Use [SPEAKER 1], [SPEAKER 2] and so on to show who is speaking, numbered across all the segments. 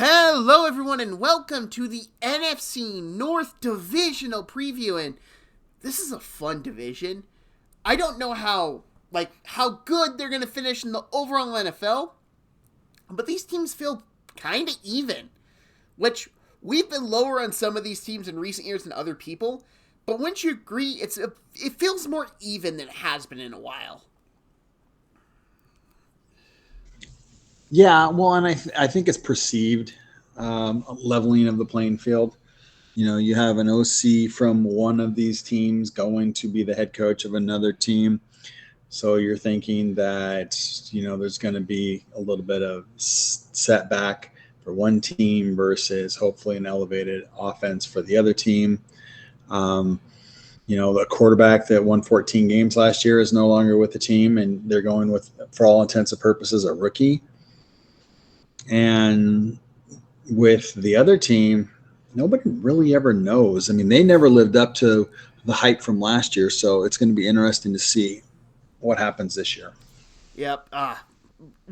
[SPEAKER 1] Hello, everyone, and welcome to the NFC North Divisional Preview. And this is a fun division. I don't know how good they're going to finish in the overall NFL, but these teams feel kind of even, which we've been lower on some of these teams in recent years than other people. But wouldn't you agree? It feels more even than it has been in a while.
[SPEAKER 2] Yeah, well, and I think it's perceived leveling of the playing field. You know, you have an OC from one of these teams going to be the head coach of another team. So you're thinking that, there's going to be a little bit of setback for one team versus hopefully an elevated offense for the other team. The quarterback that won 14 games last year is no longer with the team, and they're going with, for all intents and purposes, a rookie. And with the other team, nobody really ever knows. I mean, they never lived up to the hype from last year, so it's going to be interesting to see what happens this year.
[SPEAKER 1] Yep.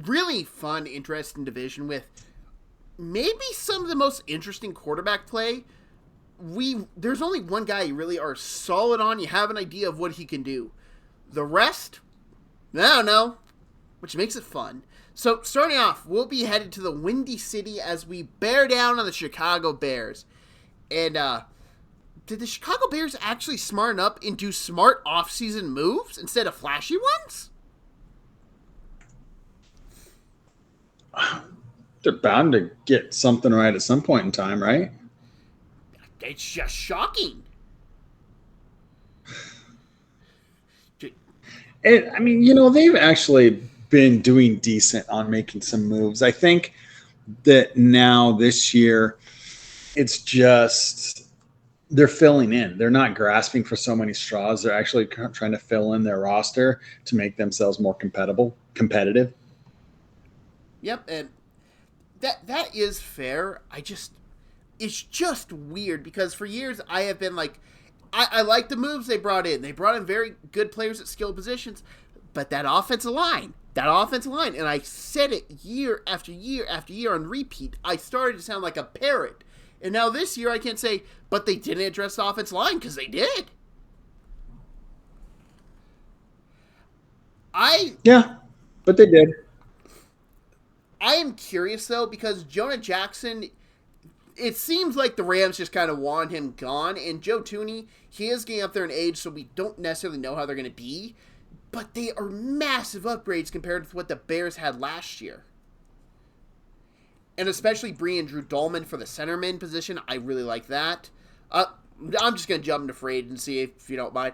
[SPEAKER 1] Really fun, interesting division with maybe some of the most interesting quarterback play. There's only one guy you really are solid on. You have an idea of what he can do. The rest, I don't know, which makes it fun. So, starting off, we'll be headed to the Windy City as we bear down on the Chicago Bears. And, did the Chicago Bears actually smarten up and do smart offseason moves instead of flashy ones?
[SPEAKER 2] They're bound to get something right at some point in time, right?
[SPEAKER 1] It's just shocking.
[SPEAKER 2] They've actually been doing decent on making some moves. I think that now this year, it's just they're filling in. They're not grasping for so many straws. They're actually trying to fill in their roster to make themselves more competitive.
[SPEAKER 1] Yep, and that is fair. It's just weird because for years I have been like, I like the moves they brought in. They brought in very good players at skilled positions, but that offensive line, and I said it year after year after year on repeat, I started to sound like a parrot. And now this year I can't say, but they didn't address the offensive line, because they did.
[SPEAKER 2] Yeah, but they did.
[SPEAKER 1] I am curious, though, because Jonah Jackson, it seems like the Rams just kind of want him gone. And Joe Thuney, he is getting up there in age, so we don't necessarily know how they're going to be. But they are massive upgrades compared to what the Bears had last year. And especially bringing Drew Dolman for the centerman position, I really like that. I'm just going to jump into free agency if you don't mind.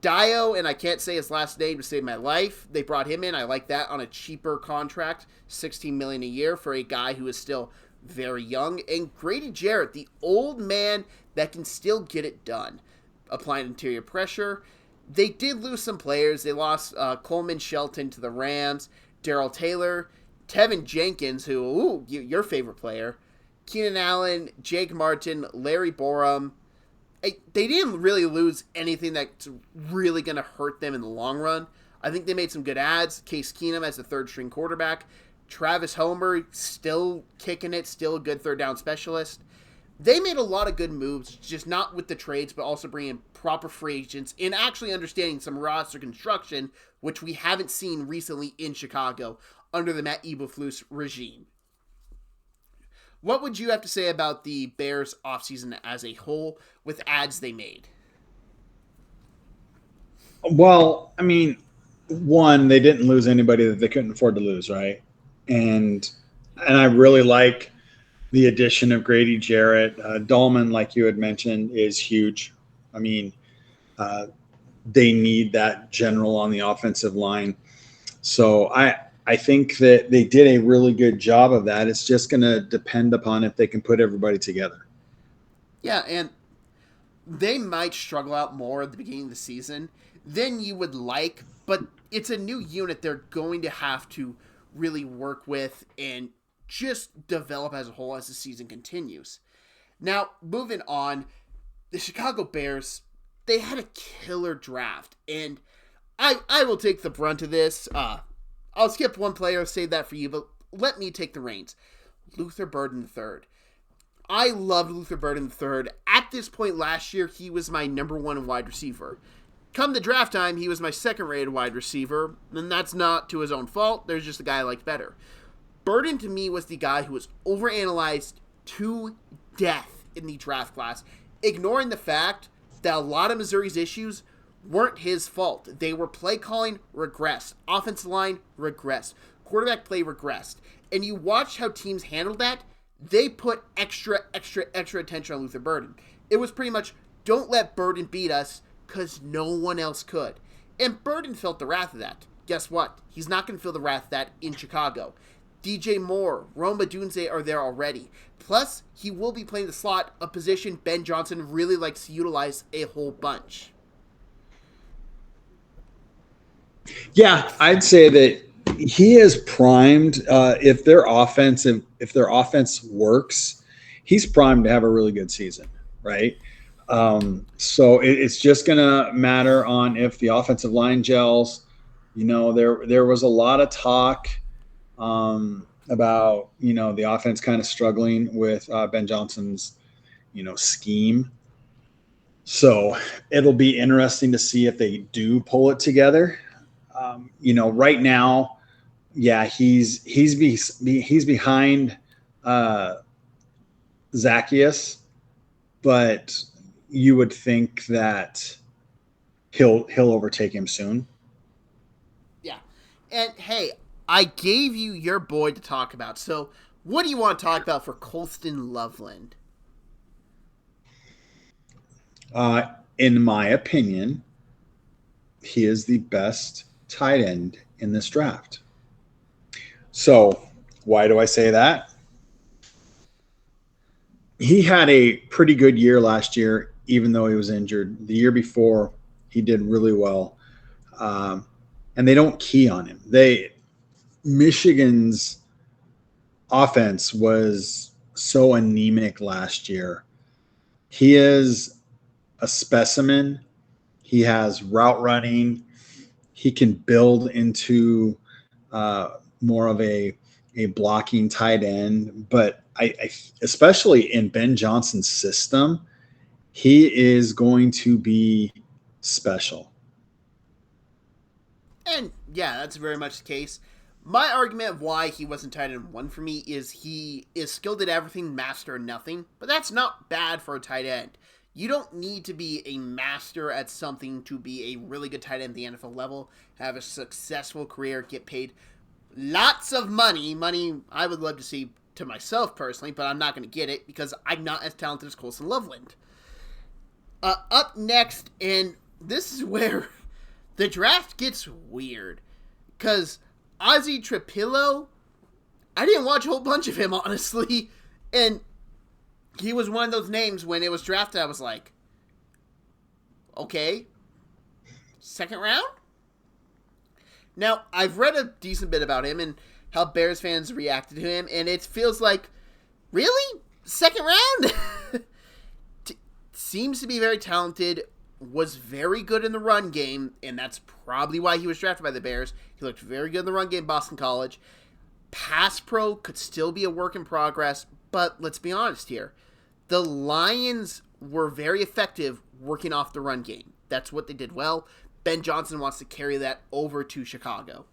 [SPEAKER 1] Dio, and I can't say his last name to save my life. They brought him in. I like that on a cheaper contract, $16 million a year for a guy who is still very young. And Grady Jarrett, the old man that can still get it done, applying interior pressure. They did lose some players. They lost Coleman Shelton to the Rams, Darrell Taylor, Tevin Jenkins, who, your favorite player, Keenan Allen, Jake Martin, Larry Borum. They didn't really lose anything that's really going to hurt them in the long run. I think they made some good adds. Case Keenum as the third-string quarterback. Travis Homer, still kicking it, still a good third-down specialist. They made a lot of good moves, just not with the trades, but also bringing proper free agents and actually understanding some roster construction, which we haven't seen recently in Chicago under the Matt Eberflus regime. What would you have to say about the Bears offseason as a whole with adds they made?
[SPEAKER 2] Well, one, they didn't lose anybody that they couldn't afford to lose, right? And I really like the addition of Grady Jarrett. Dolman, like you had mentioned, is huge. They need that general on the offensive line. So I think that they did a really good job of that. It's just going to depend upon if they can put everybody together.
[SPEAKER 1] Yeah, and they might struggle out more at the beginning of the season than you would like, but it's a new unit they're going to have to really work with and just develop as a whole as the season continues. Now, moving on, the Chicago Bears, they had a killer draft, and I will take the brunt of this. I'll skip one player, save that for you, but let me take the reins. Luther Burden III. I loved Luther Burden III. At this point last year, he was my number one wide receiver. Come the draft time, he was my second-rated wide receiver, and that's not to his own fault. There's just a guy I liked better. Burden, to me, was the guy who was overanalyzed to death in the draft class, ignoring the fact that a lot of Missouri's issues weren't his fault. They were play calling regressed, offensive line regressed, quarterback play regressed. And you watch how teams handled that, they put extra attention on Luther Burden. It was pretty much, don't let Burden beat us, because no one else could. And Burden felt the wrath of that. Guess what? He's not going to feel the wrath of that in Chicago. DJ Moore, Roma Dunze are there already. Plus, he will be playing the slot, a position Ben Johnson really likes to utilize a whole bunch.
[SPEAKER 2] Yeah, I'd say that he is primed. If their offense works, he's primed to have a really good season, right? So it's just going to matter on if the offensive line gels. You know, there was a lot of talk about, you know, the offense kind of struggling with Ben Johnson's, you know, scheme. So it'll be interesting to see if they do pull it together. You know, right now, yeah, he's behind Zacchaeus, but you would think that he'll overtake him soon.
[SPEAKER 1] Yeah. And hey, I gave you your boy to talk about. So what do you want to talk about for Colston Loveland?
[SPEAKER 2] In my opinion, he is the best tight end in this draft. So why do I say that? He had a pretty good year last year, even though he was injured. The year before, he did really well. And they don't key on him. Michigan's offense was so anemic last year. He is a specimen. He has route running. He can build into more of a blocking tight end. But I especially in Ben Johnson's system, he is going to be special.
[SPEAKER 1] And yeah, that's very much the case. My argument of why he wasn't tight end one for me is he is skilled at everything, master in nothing. But that's not bad for a tight end. You don't need to be a master at something to be a really good tight end at the NFL level, have a successful career, get paid lots of money. Money I would love to see to myself personally, but I'm not going to get it because I'm not as talented as Colston Loveland. Up next, and this is where the draft gets weird, because Ozzy Trapillo, I didn't watch a whole bunch of him, honestly, and he was one of those names when it was drafted, I was like, okay, second round? Now, I've read a decent bit about him and how Bears fans reacted to him, and it feels like, really? Second round? Seems to be very talented, was very good in the run game, and that's probably why he was drafted by the Bears. He looked very good in the run game, Boston College. Pass pro could still be a work in progress, but let's be honest here. The Lions were very effective working off the run game. That's what they did well. Ben Johnson wants to carry that over to Chicago.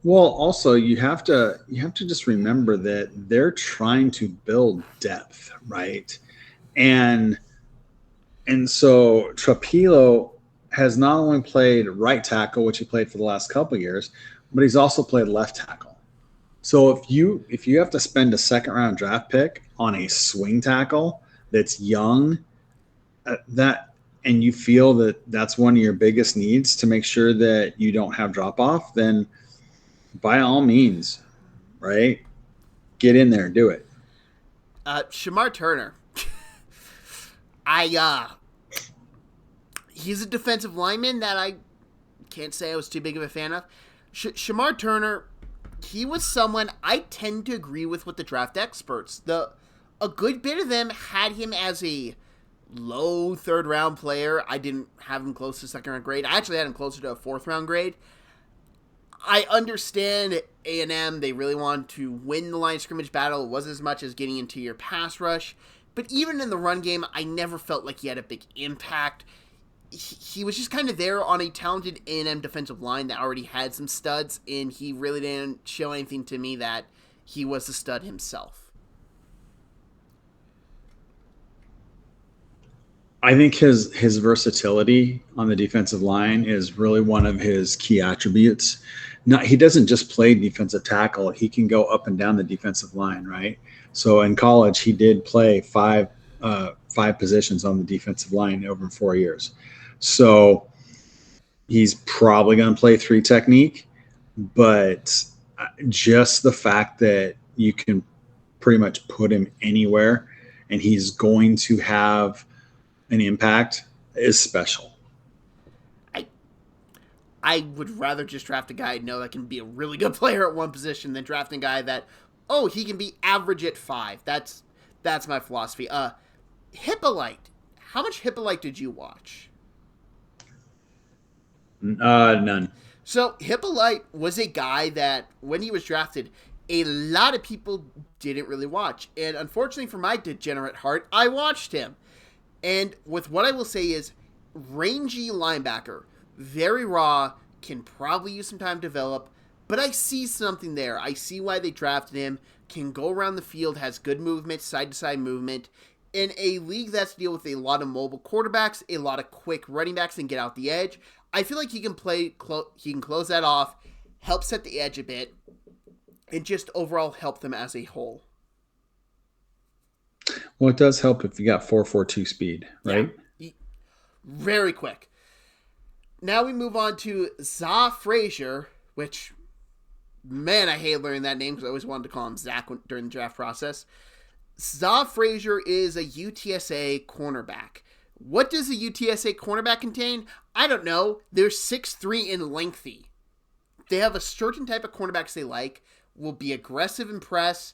[SPEAKER 2] Well, also you have to just remember that they're trying to build depth, right? And so Trapillo has not only played right tackle, which he played for the last couple of years, but he's also played left tackle. So if you have to spend a second round draft pick on a swing tackle that's young, and you feel that that's one of your biggest needs to make sure that you don't have drop off, then by all means, right? Get in there and do it.
[SPEAKER 1] Shamar Turner. He's a defensive lineman that I can't say I was too big of a fan of. Shamar Turner, he was someone I tend to agree with the draft experts. A good bit of them had him as a low third round player. I didn't have him close to second round grade. I actually had him closer to a fourth round grade. I understand A&M, they really want to win the line of scrimmage battle. It wasn't as much as getting into your pass rush. But even in the run game, I never felt like he had a big impact. He was just kind of there on a talented A&M defensive line that already had some studs, and he really didn't show anything to me that he was a stud himself.
[SPEAKER 2] I think his versatility on the defensive line is really one of his key attributes. Not, he doesn't just play defensive tackle; he can go up and down the defensive line, right? So in college, he did play five positions on the defensive line over 4 years. So he's probably going to play 3 technique, but just the fact that you can pretty much put him anywhere and he's going to have an impact is special.
[SPEAKER 1] I would rather just draft a guy I know that can be a really good player at one position than drafting a guy that, oh, he can be average at 5. That's my philosophy. Hippolyte. How much Hippolyte did you watch?
[SPEAKER 2] None.
[SPEAKER 1] So Hippolyte was a guy that when he was drafted, a lot of people didn't really watch. And unfortunately for my degenerate heart, I watched him. And with what I will say is, rangy linebacker, very raw, can probably use some time to develop, but I see something there. I see why they drafted him, can go around the field, has good movement, side-to-side movement. In a league that's deal with a lot of mobile quarterbacks, a lot of quick running backs, and get out the edge, I feel like he can he can close that off, help set the edge a bit, and just overall help them as a whole.
[SPEAKER 2] Well, it does help if you got 4.42 speed, right?
[SPEAKER 1] Yeah. Very quick. Now we move on to Za Frazier, which, man, I hate learning that name because I always wanted to call him Zach during the draft process. Za Frazier is a UTSA cornerback. What does a UTSA cornerback contain? I don't know. They're 6'3" and lengthy. They have a certain type of cornerbacks they like, will be aggressive and press.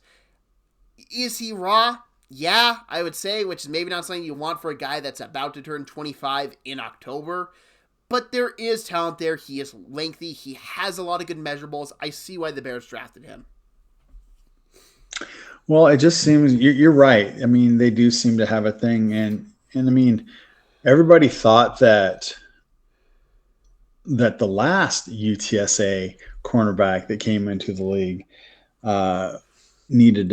[SPEAKER 1] Is he raw? Yeah, I would say, which is maybe not something you want for a guy that's about to turn 25 in October. But there is talent there. He is lengthy. He has a lot of good measurables. I see why the Bears drafted him.
[SPEAKER 2] Well, it just seems you're right. I mean, they do seem to have a thing, and I mean, everybody thought that the last UTSA cornerback that came into the league needed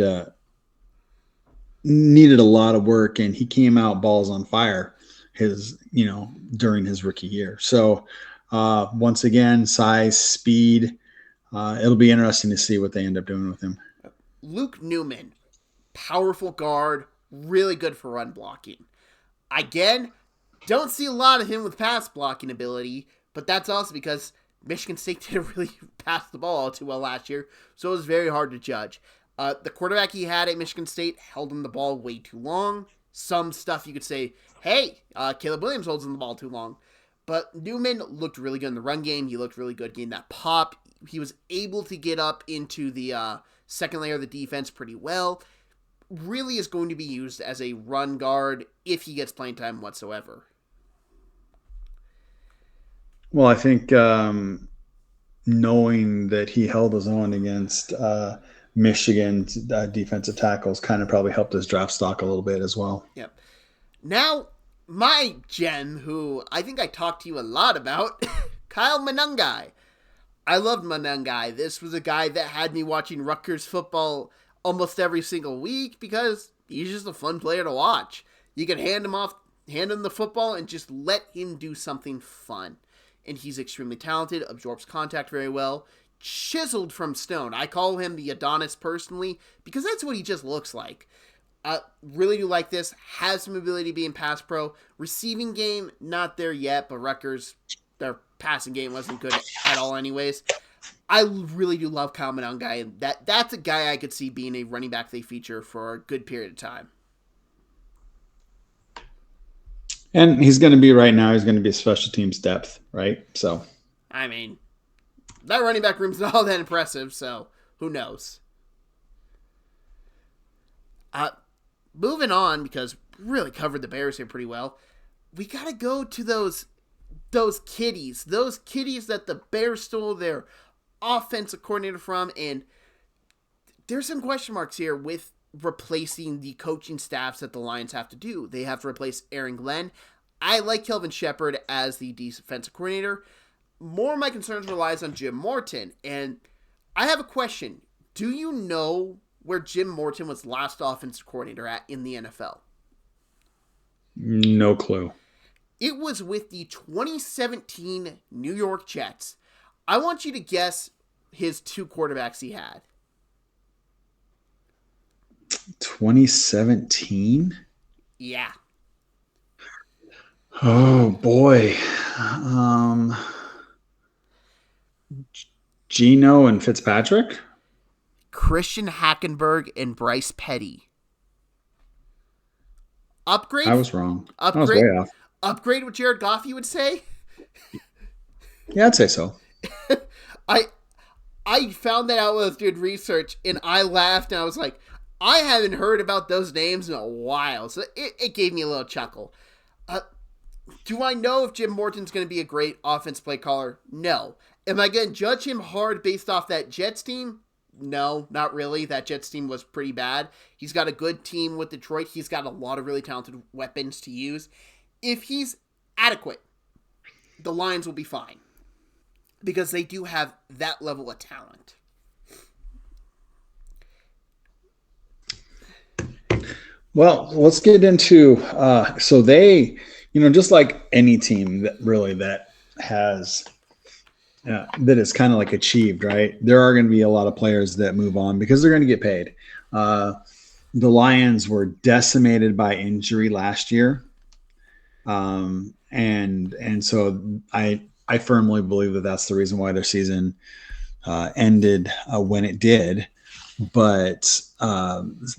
[SPEAKER 2] a lot of work, and he came out balls on fire during his rookie year. So once again, size, speed, it'll be interesting to see what they end up doing with him.
[SPEAKER 1] Luke Newman, powerful guard, really good for run blocking. Again, don't see a lot of him with pass blocking ability, but that's also because Michigan State didn't really pass the ball all too well last year, so it was very hard to judge. The quarterback he had at Michigan State held him the ball way too long. Some stuff you could say, hey, Caleb Williams holds him the ball too long. But Newman looked really good in the run game. He looked really good getting that pop. He was able to get up into the second layer of the defense pretty well. Really is going to be used as a run guard if he gets playing time whatsoever.
[SPEAKER 2] Well, I think knowing that he held his own against Michigan's defensive tackles kind of probably helped his draft stock a little bit as well.
[SPEAKER 1] Yep. Now, my gem, who I think I talked to you a lot about, Kyle Monangai. I loved Monangai. This was a guy that had me watching Rutgers football almost every single week because he's just a fun player to watch. You can hand him the football and just let him do something fun. And he's extremely talented, absorbs contact very well, chiseled from stone. I call him the Adonis personally because that's what he just looks like. Really do like this. Has some ability to be in pass pro. Receiving game, not there yet, but Rutgers, their passing game wasn't good at all anyways. I really do love Kyle Monangai. That's a guy I could see being a running back they feature for a good period of time.
[SPEAKER 2] And he's going to be right now, he's going to be special teams depth, right? So,
[SPEAKER 1] I mean, that running back room's not all that impressive, so who knows? Moving on, because we really covered the Bears here pretty well, we got to go to those kitties that the Bears stole their offensive coordinator from, and there's some question marks here with replacing the coaching staffs that the Lions have to do. They have to replace Aaron Glenn. I like Kelvin Shepard as the defensive coordinator. More of my concerns relies on Jim Morton, and I have a question. Do you know where Jim Morton was last offensive coordinator at in the NFL?
[SPEAKER 2] No clue.
[SPEAKER 1] It was with the 2017 New York Jets. I want you to guess his 2 quarterbacks he had.
[SPEAKER 2] 2017?
[SPEAKER 1] Yeah.
[SPEAKER 2] Oh boy. Geno and Fitzpatrick?
[SPEAKER 1] Christian Hackenberg and Bryce Petty. Upgrade?
[SPEAKER 2] I was wrong.
[SPEAKER 1] Upgrade,
[SPEAKER 2] I was way off.
[SPEAKER 1] Upgrade what Jared Goff, you would say?
[SPEAKER 2] Yeah, I'd say so.
[SPEAKER 1] I found that out when I was doing research, and I laughed, and I was like, I haven't heard about those names in a while, so it gave me a little chuckle. Do I know if Jim Morton's going to be a great offense play caller? No. Am I going to judge him hard based off that Jets team? No, not really. That Jets team was pretty bad. He's got a good team with Detroit. He's got a lot of really talented weapons to use. If he's adequate, the Lions will be fine. Because they do have that level of talent.
[SPEAKER 2] Well, let's get into so they, just like any team that has that is kind of like achieved, right? There are going to be a lot of players that move on because they're going to get paid. The Lions were decimated by injury last year, and so I firmly believe that that's the reason why their season ended when it did. But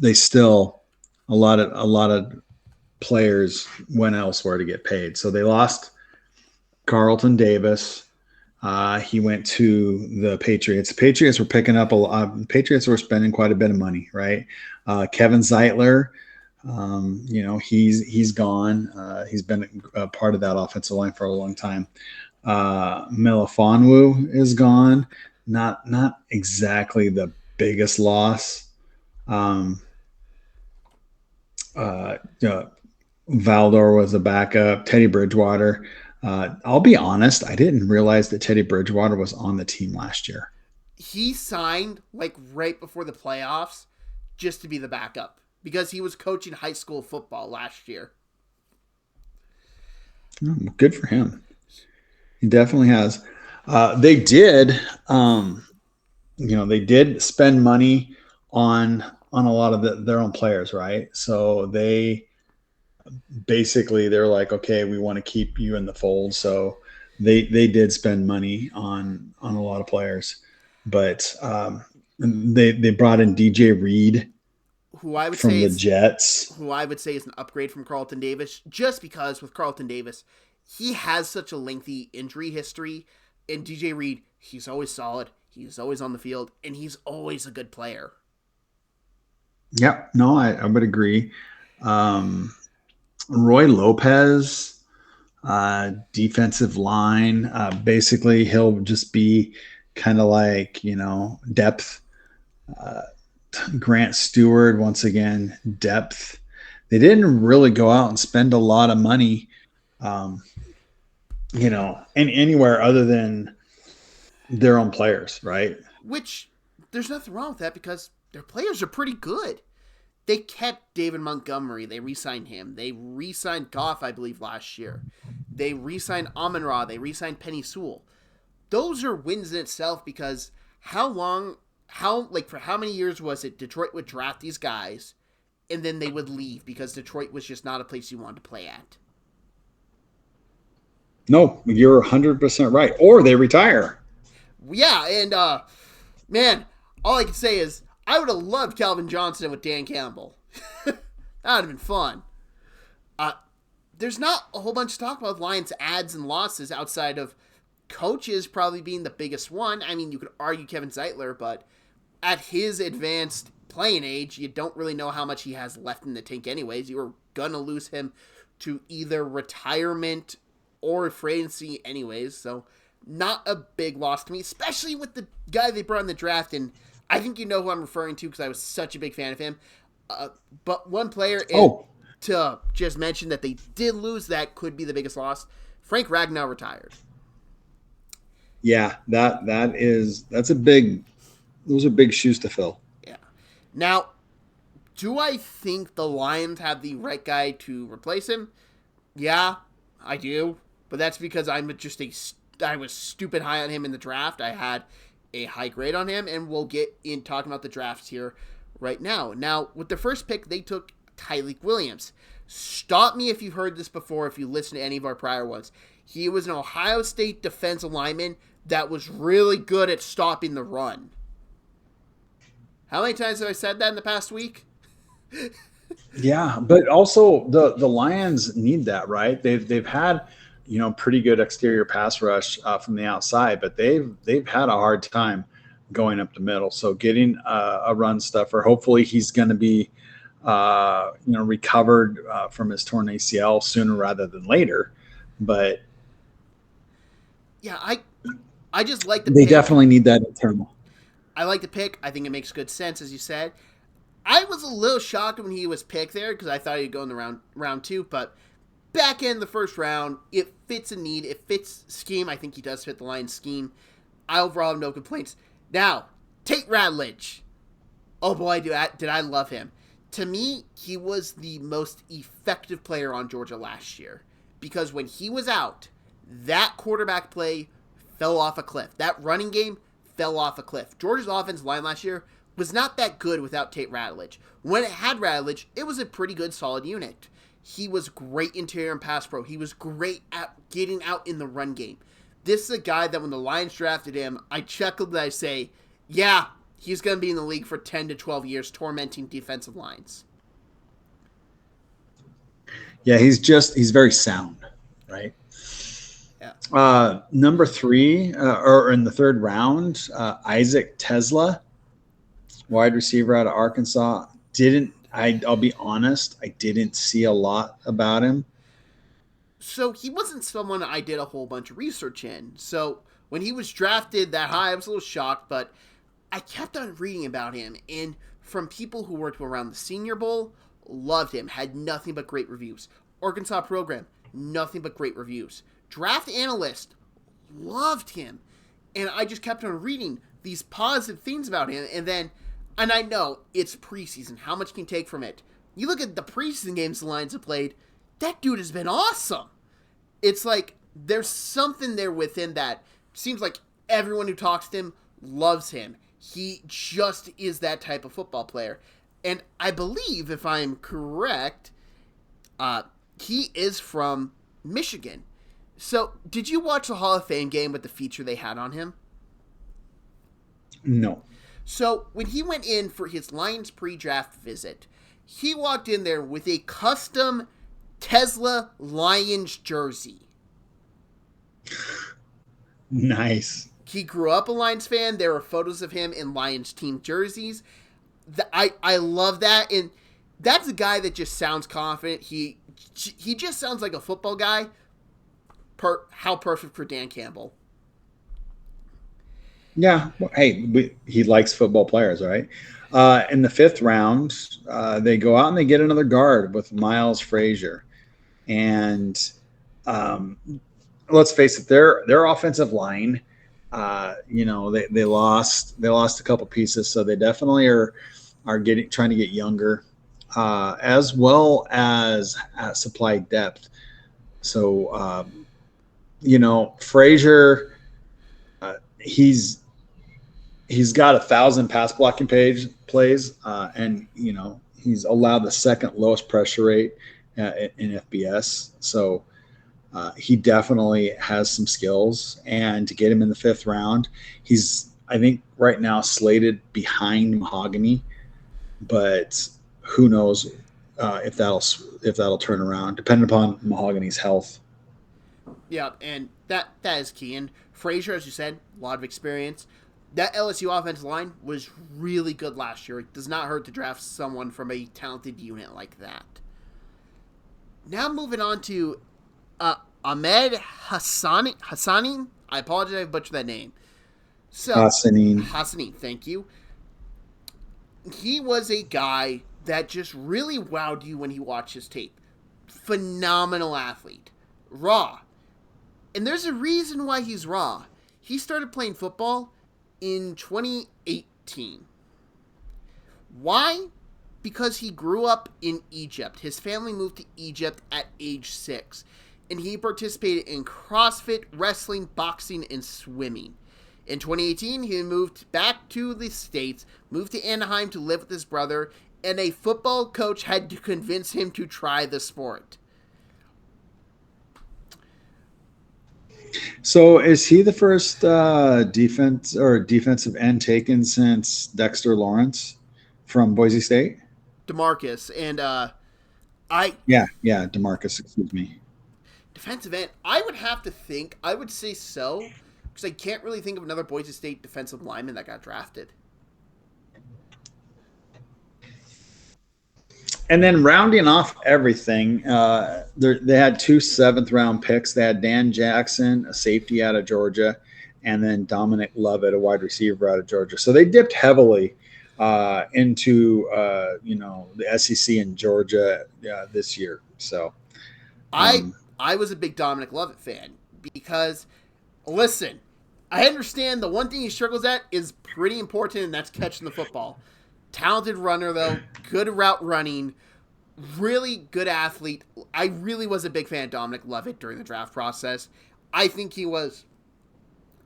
[SPEAKER 2] they still a lot of players went elsewhere to get paid. So they lost Carlton Davis. He went to the Patriots. The Patriots were picking up a lot. The Patriots were spending quite a bit of money, right? Kevin Zeitler, he's gone. He's been a part of that offensive line for a long time. Melifonwu is gone. Not exactly the biggest loss. Valdor was a backup. Teddy Bridgewater. I'll be honest, I didn't realize that Teddy Bridgewater was on the team last year.
[SPEAKER 1] He signed right before the playoffs just to be the backup because he was coaching high school football last year.
[SPEAKER 2] Good for him. He definitely has. They did, they did spend money on a lot of their own players, right? So they're like, okay, we want to keep you in the fold. So they did spend money on a lot of players, but they brought in DJ Reed,
[SPEAKER 1] who I would
[SPEAKER 2] from
[SPEAKER 1] say
[SPEAKER 2] the Jets,
[SPEAKER 1] who I would say is an upgrade from Carlton Davis, just because with Carlton Davis, he has such a lengthy injury history, and DJ Reed, he's always solid, he's always on the field, and he's always a good player.
[SPEAKER 2] Yeah, no, I would agree. Roy Lopez, defensive line. Basically, he'll just be kind of like, depth. Grant Stewart, once again, depth. They didn't really go out and spend a lot of money, anywhere other than their own players, right?
[SPEAKER 1] Which, there's nothing wrong with that because their players are pretty good. They kept David Montgomery. They re-signed him. They re-signed Goff, I believe, last year. They re-signed Amon-Ra. They re-signed Penny Sewell. Those are wins in itself because for how many years was it Detroit would draft these guys and then they would leave because Detroit was just not a place you wanted to play at?
[SPEAKER 2] No, you're 100% right. Or they retire.
[SPEAKER 1] Yeah, and, man, all I can say is, I would have loved Calvin Johnson with Dan Campbell. That would have been fun. There's not a whole bunch to talk about Lions adds and losses outside of coaches probably being the biggest one. I mean, you could argue Kevin Zeitler, but at his advanced playing age, you don't really know how much he has left in the tank anyways. You were going to lose him to either retirement or free agency anyways, so not a big loss to me, especially with the guy they brought in the draft. And I think you know who I'm referring to because I was such a big fan of him. But one player, and
[SPEAKER 2] Oh,
[SPEAKER 1] to just mention that they did lose, that could be the biggest loss. Frank Ragnow retired.
[SPEAKER 2] yeah, that's a big. Those are big shoes to fill.
[SPEAKER 1] Yeah. Now, do I think the Lions have the right guy to replace him? Yeah, I do. But that's because I was stupid high on him in the draft. I had a high grade on him, and we'll get in talking about the drafts here right now. Now, with the first pick, they took Tyleik Williams. Stop me if you've heard this before, if you listen to any of our prior ones. He was an Ohio State defensive lineman that was really good at stopping the run. How many times have I said that in the past week?
[SPEAKER 2] Yeah, but also the Lions need that, right? They've had pretty good exterior pass rush from the outside, but they've had a hard time going up the middle. So getting a run stuffer, hopefully he's going to be recovered from his torn ACL sooner rather than later. But
[SPEAKER 1] yeah, I just like the
[SPEAKER 2] they
[SPEAKER 1] pick.
[SPEAKER 2] definitely need that internal.
[SPEAKER 1] I like the pick. I think it makes good sense, as you said. I was a little shocked when he was picked there because I thought he'd go in the round 2, but back in the first round, it fits a need. It fits scheme. I think he does fit the Lions scheme. I overall have no complaints. Now, Tate Ratledge. Oh boy, did I love him. To me, he was the most effective player on Georgia last year because when he was out, that quarterback play fell off a cliff. That running game fell off a cliff. Georgia's offensive line last year was not that good without Tate Ratledge. When it had Ratledge, it was a pretty good, solid unit. He was great interior and pass pro. He was great at getting out in the run game. This is a guy that when the Lions drafted him, I chuckled and I say, yeah, he's going to be in the league for 10 to 12 years tormenting defensive lines.
[SPEAKER 2] Yeah, he's very sound, right?
[SPEAKER 1] Yeah.
[SPEAKER 2] Number 3, or in the third round, Isaac Tesla, wide receiver out of Arkansas. I'll be honest, I didn't see a lot about him.
[SPEAKER 1] So he wasn't someone I did a whole bunch of research in. So when he was drafted that high, I was a little shocked, but I kept on reading about him. And from people who worked around the Senior Bowl, loved him, had nothing but great reviews. Arkansas program, nothing but great reviews. Draft analyst, loved him. And I just kept on reading these positive things about him. And I know it's preseason. How much can you take from it? You look at the preseason games the Lions have played, that dude has been awesome. It's like there's something there with him that seems like everyone who talks to him loves him. He just is that type of football player. And I believe, if I'm correct, he is from Michigan. So, did you watch the Hall of Fame game with the feature they had on him?
[SPEAKER 2] No.
[SPEAKER 1] So, when he went in for his Lions pre-draft visit, he walked in there with a custom Tesla Lions jersey.
[SPEAKER 2] Nice.
[SPEAKER 1] He grew up a Lions fan. There were photos of him in Lions team jerseys. I love that. And that's a guy that just sounds confident. He just sounds like a football guy. How perfect for Dan Campbell.
[SPEAKER 2] Yeah. Well, hey, he likes football players, right? In the 5th round, they go out and they get another guard with Miles Frazier. And let's face it, their offensive line, they lost a couple pieces, so they definitely are trying to get younger, as well as supply depth. So Frazier, he's got 1,000 pass blocking plays, and he's allowed the second lowest pressure rate in FBS. So he definitely has some skills, and to get him in the 5th round, he's, I think, right now slated behind Mahogany, but who knows if that'll turn around, depending upon Mahogany's health.
[SPEAKER 1] Yeah, and that is key. And Frazier, as you said, a lot of experience. That LSU offensive line was really good last year. It does not hurt to draft someone from a talented unit like that. Now moving on to Ahmed Hassani. I apologize I butchered that name. So,
[SPEAKER 2] Hassanin.
[SPEAKER 1] Hassanin, thank you. He was a guy that just really wowed you when he watched his tape. Phenomenal athlete. Raw. And there's a reason why he's raw. He started playing football in 2018. Why? Because he grew up in Egypt. His family moved to Egypt at age 6. And he participated in CrossFit, wrestling, boxing, and swimming. In 2018, he moved back to the States, moved to Anaheim to live with his brother, and a football coach had to convince him to try the sport.
[SPEAKER 2] So is he the first defensive end taken since Dexter Lawrence from Boise State?
[SPEAKER 1] DeMarcus, and
[SPEAKER 2] Yeah, DeMarcus, excuse me.
[SPEAKER 1] defensive end, I would have to think, I would say so, because I can't really think of another Boise State defensive lineman that got drafted.
[SPEAKER 2] And then rounding off everything, they had 2 7th-round picks. They had Dan Jackson, a safety out of Georgia, and then Dominic Lovett, a wide receiver out of Georgia. So they dipped heavily into the SEC in Georgia this year. So
[SPEAKER 1] I was a big Dominic Lovett fan because, listen, I understand the one thing he struggles at is pretty important, and that's catching the football. Talented runner, though, good route running, really good athlete. I really was a big fan of Dominic Lovett during the draft process. I think he was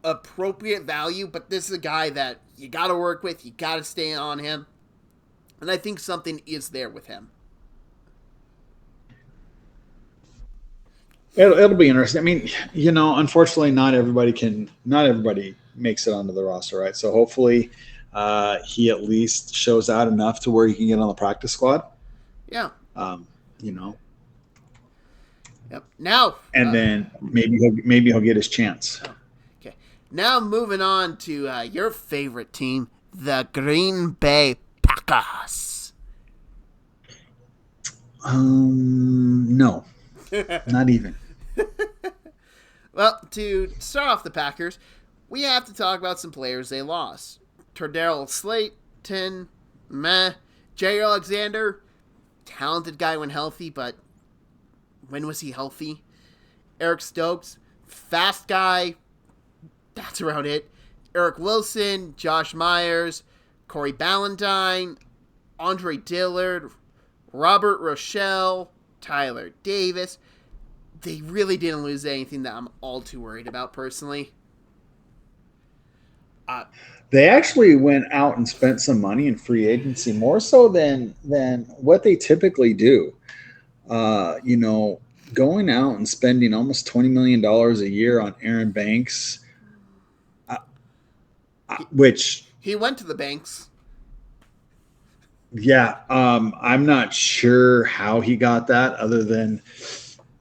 [SPEAKER 1] appropriate value, but this is a guy that you got to work with, you got to stay on him, and I think something is there with him.
[SPEAKER 2] It'll be interesting. I mean, unfortunately, not everybody makes it onto the roster, right? So hopefully, he at least shows out enough to where he can get on the practice squad.
[SPEAKER 1] Yeah.
[SPEAKER 2] Yep.
[SPEAKER 1] Now,
[SPEAKER 2] and then maybe he'll get his chance.
[SPEAKER 1] Okay. Now moving on to your favorite team, the Green Bay Packers.
[SPEAKER 2] No, not even.
[SPEAKER 1] Well, to start off the Packers, we have to talk about some players they lost. Tardell Slayton, Jay Alexander, talented guy when healthy, but when was he healthy? Eric Stokes, fast guy, that's around it. Eric Wilson, Josh Myers, Corey Ballantyne, Andre Dillard, Robert Rochelle, Tyler Davis. They really didn't lose anything that I'm all too worried about personally.
[SPEAKER 2] They actually went out and spent some money in free agency, more so than what they typically do. Going out and spending almost $20 million a year on Aaron Banks, which
[SPEAKER 1] he went to the banks.
[SPEAKER 2] Yeah, I'm not sure how he got that, other than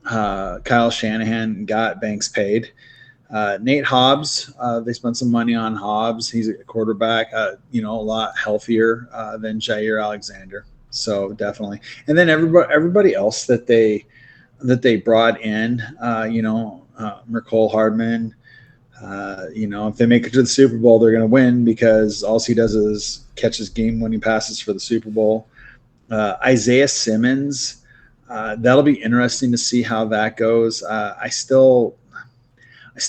[SPEAKER 2] Kyle Shanahan got Banks paid. Nate Hobbs, they spent some money on Hobbs. He's a quarterback, a lot healthier than Jair Alexander. So definitely. And then everybody else that they brought in, Mecole Hardman. If they make it to the Super Bowl, they're going to win because all he does is catches game-winning passes for the Super Bowl. Isaiah Simmons, that'll be interesting to see how that goes. I still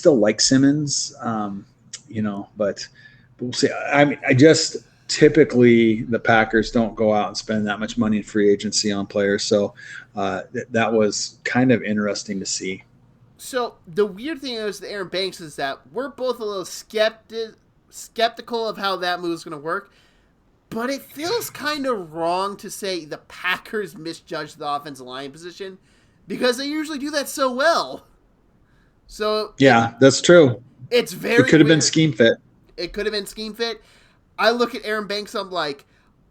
[SPEAKER 2] like Simmons, but we'll see. I mean, typically the Packers don't go out and spend that much money in free agency on players, so that was kind of interesting to see.
[SPEAKER 1] So the weird thing is with Aaron Banks is that we're both a little skeptical of how that move is going to work, but it feels kind of wrong to say the Packers misjudged the offensive line position because they usually do that so well. So
[SPEAKER 2] yeah, that's true.
[SPEAKER 1] It's very.
[SPEAKER 2] It could have
[SPEAKER 1] weird.
[SPEAKER 2] been scheme fit.
[SPEAKER 1] It could have been scheme fit. I look at Aaron Banks, I'm like,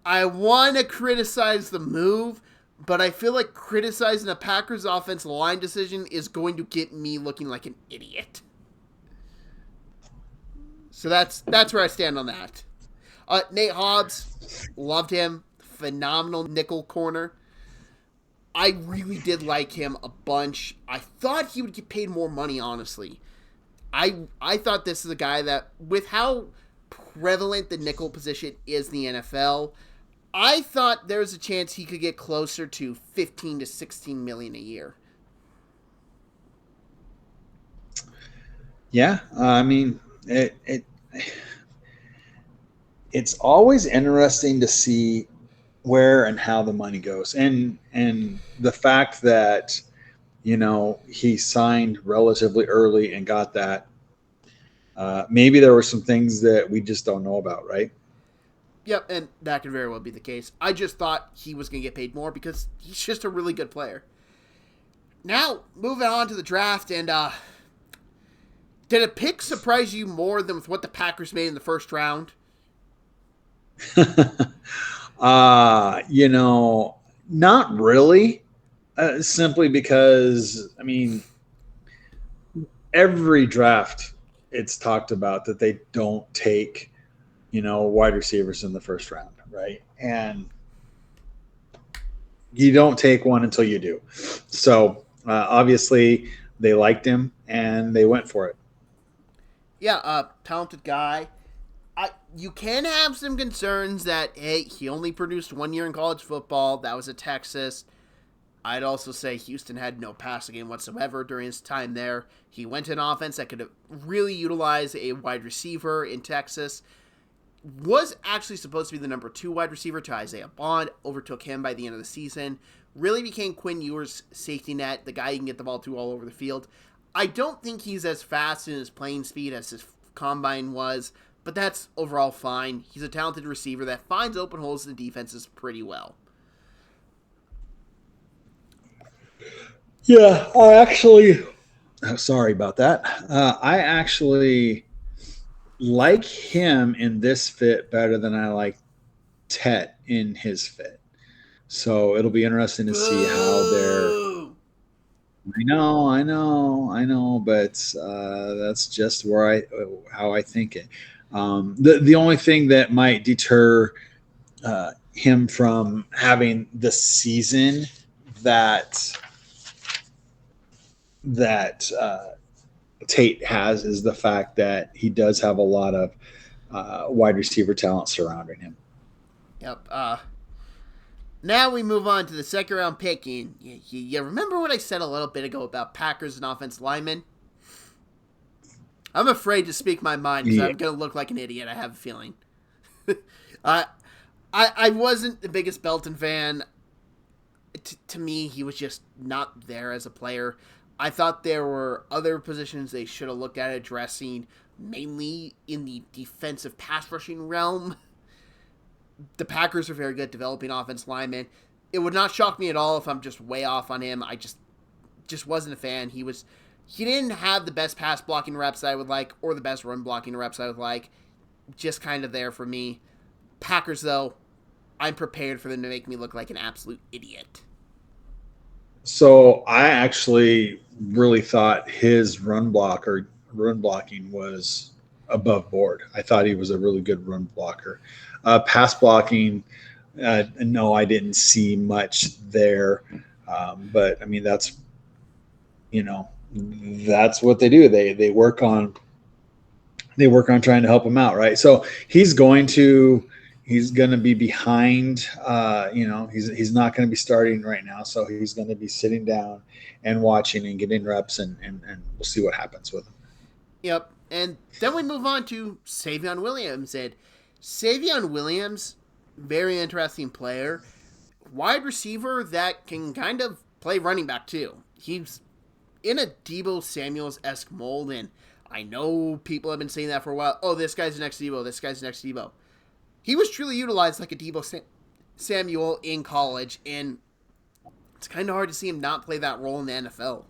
[SPEAKER 1] I want to criticize the move, but I feel like criticizing a Packers offensive line decision is going to get me looking like an idiot. So that's where I stand on that. Nate Hobbs, loved him. Phenomenal nickel corner. I really did like him a bunch. I thought he would get paid more money, honestly. I thought this is a guy that, with how prevalent the nickel position is in the NFL, I thought there was a chance he could get closer to 15 to 16 million a year.
[SPEAKER 2] Yeah, I mean, it's always interesting to see where and how the money goes, and the fact that he signed relatively early and got that. Maybe there were some things that we just don't know about, right?
[SPEAKER 1] Yep, and that could very well be the case. I just thought he was going to get paid more because he's just a really good player. Now, moving on to the draft, and did a pick surprise you more than with what the Packers made in the first round?
[SPEAKER 2] You know, not really. Simply because, I mean, every draft it's talked about that they don't take, wide receivers in the first round, right? And you don't take one until you do. So obviously they liked him and they went for it.
[SPEAKER 1] Yeah, talented guy. You can have some concerns that, hey, he only produced 1 year in college football. That was at Texas. I'd also say Houston had no passing game whatsoever during his time there. He went to an offense that could really utilize a wide receiver in Texas. Was actually supposed to be the number 2 wide receiver to Isaiah Bond. Overtook him by the end of the season. Really became Quinn Ewers' safety net, the guy you can get the ball to all over the field. I don't think he's as fast in his playing speed as his combine was, but that's overall fine. He's a talented receiver that finds open holes in the defenses pretty well.
[SPEAKER 2] Yeah, I actually. Sorry about that. I actually like him in this fit better than I like Tet in his fit. So it'll be interesting to see how they're.
[SPEAKER 1] Boo!
[SPEAKER 2] I know, but that's just how I think it. The only thing that might deter him from having the season that that Tate has is the fact that he does have a lot of wide receiver talent surrounding him.
[SPEAKER 1] Yep. Now we move on to the second round pick. You remember what I said a little bit ago about Packers and offensive linemen? I'm afraid to speak my mind because I'm going to look like an idiot, I have a feeling. I wasn't the biggest Belton fan. To me, he was just not there as a player. I thought there were other positions they should have looked at addressing, mainly in the defensive pass rushing realm. The Packers are very good at developing offensive linemen. It would not shock me at all if I'm just way off on him. I just wasn't a fan. He didn't have the best pass blocking reps I would like, or the best run blocking reps I would like. Just kind of there for me. Packers, though, I'm prepared for them to make me look like an absolute idiot.
[SPEAKER 2] So I actually really thought his run blocking was above board. I thought he was a really good run blocker. Pass blocking, no, I didn't see much there. But I mean, that's what they do. They work on trying to help him out, right? So he's going to be behind. He's not going to be starting right now, so he's going to be sitting down and watching and getting reps, and we'll see what happens with him.
[SPEAKER 1] Yep. And then we move on to Savion Williams. And Savion Williams, very interesting player. Wide receiver that can kind of play running back too. He's in a Deebo Samuels-esque mold, and I know people have been saying that for a while. Oh, this guy's the next Deebo. This guy's the next Deebo. He was truly utilized like a Deebo Samuel in college, and it's kind of hard to see him not play that role in the NFL.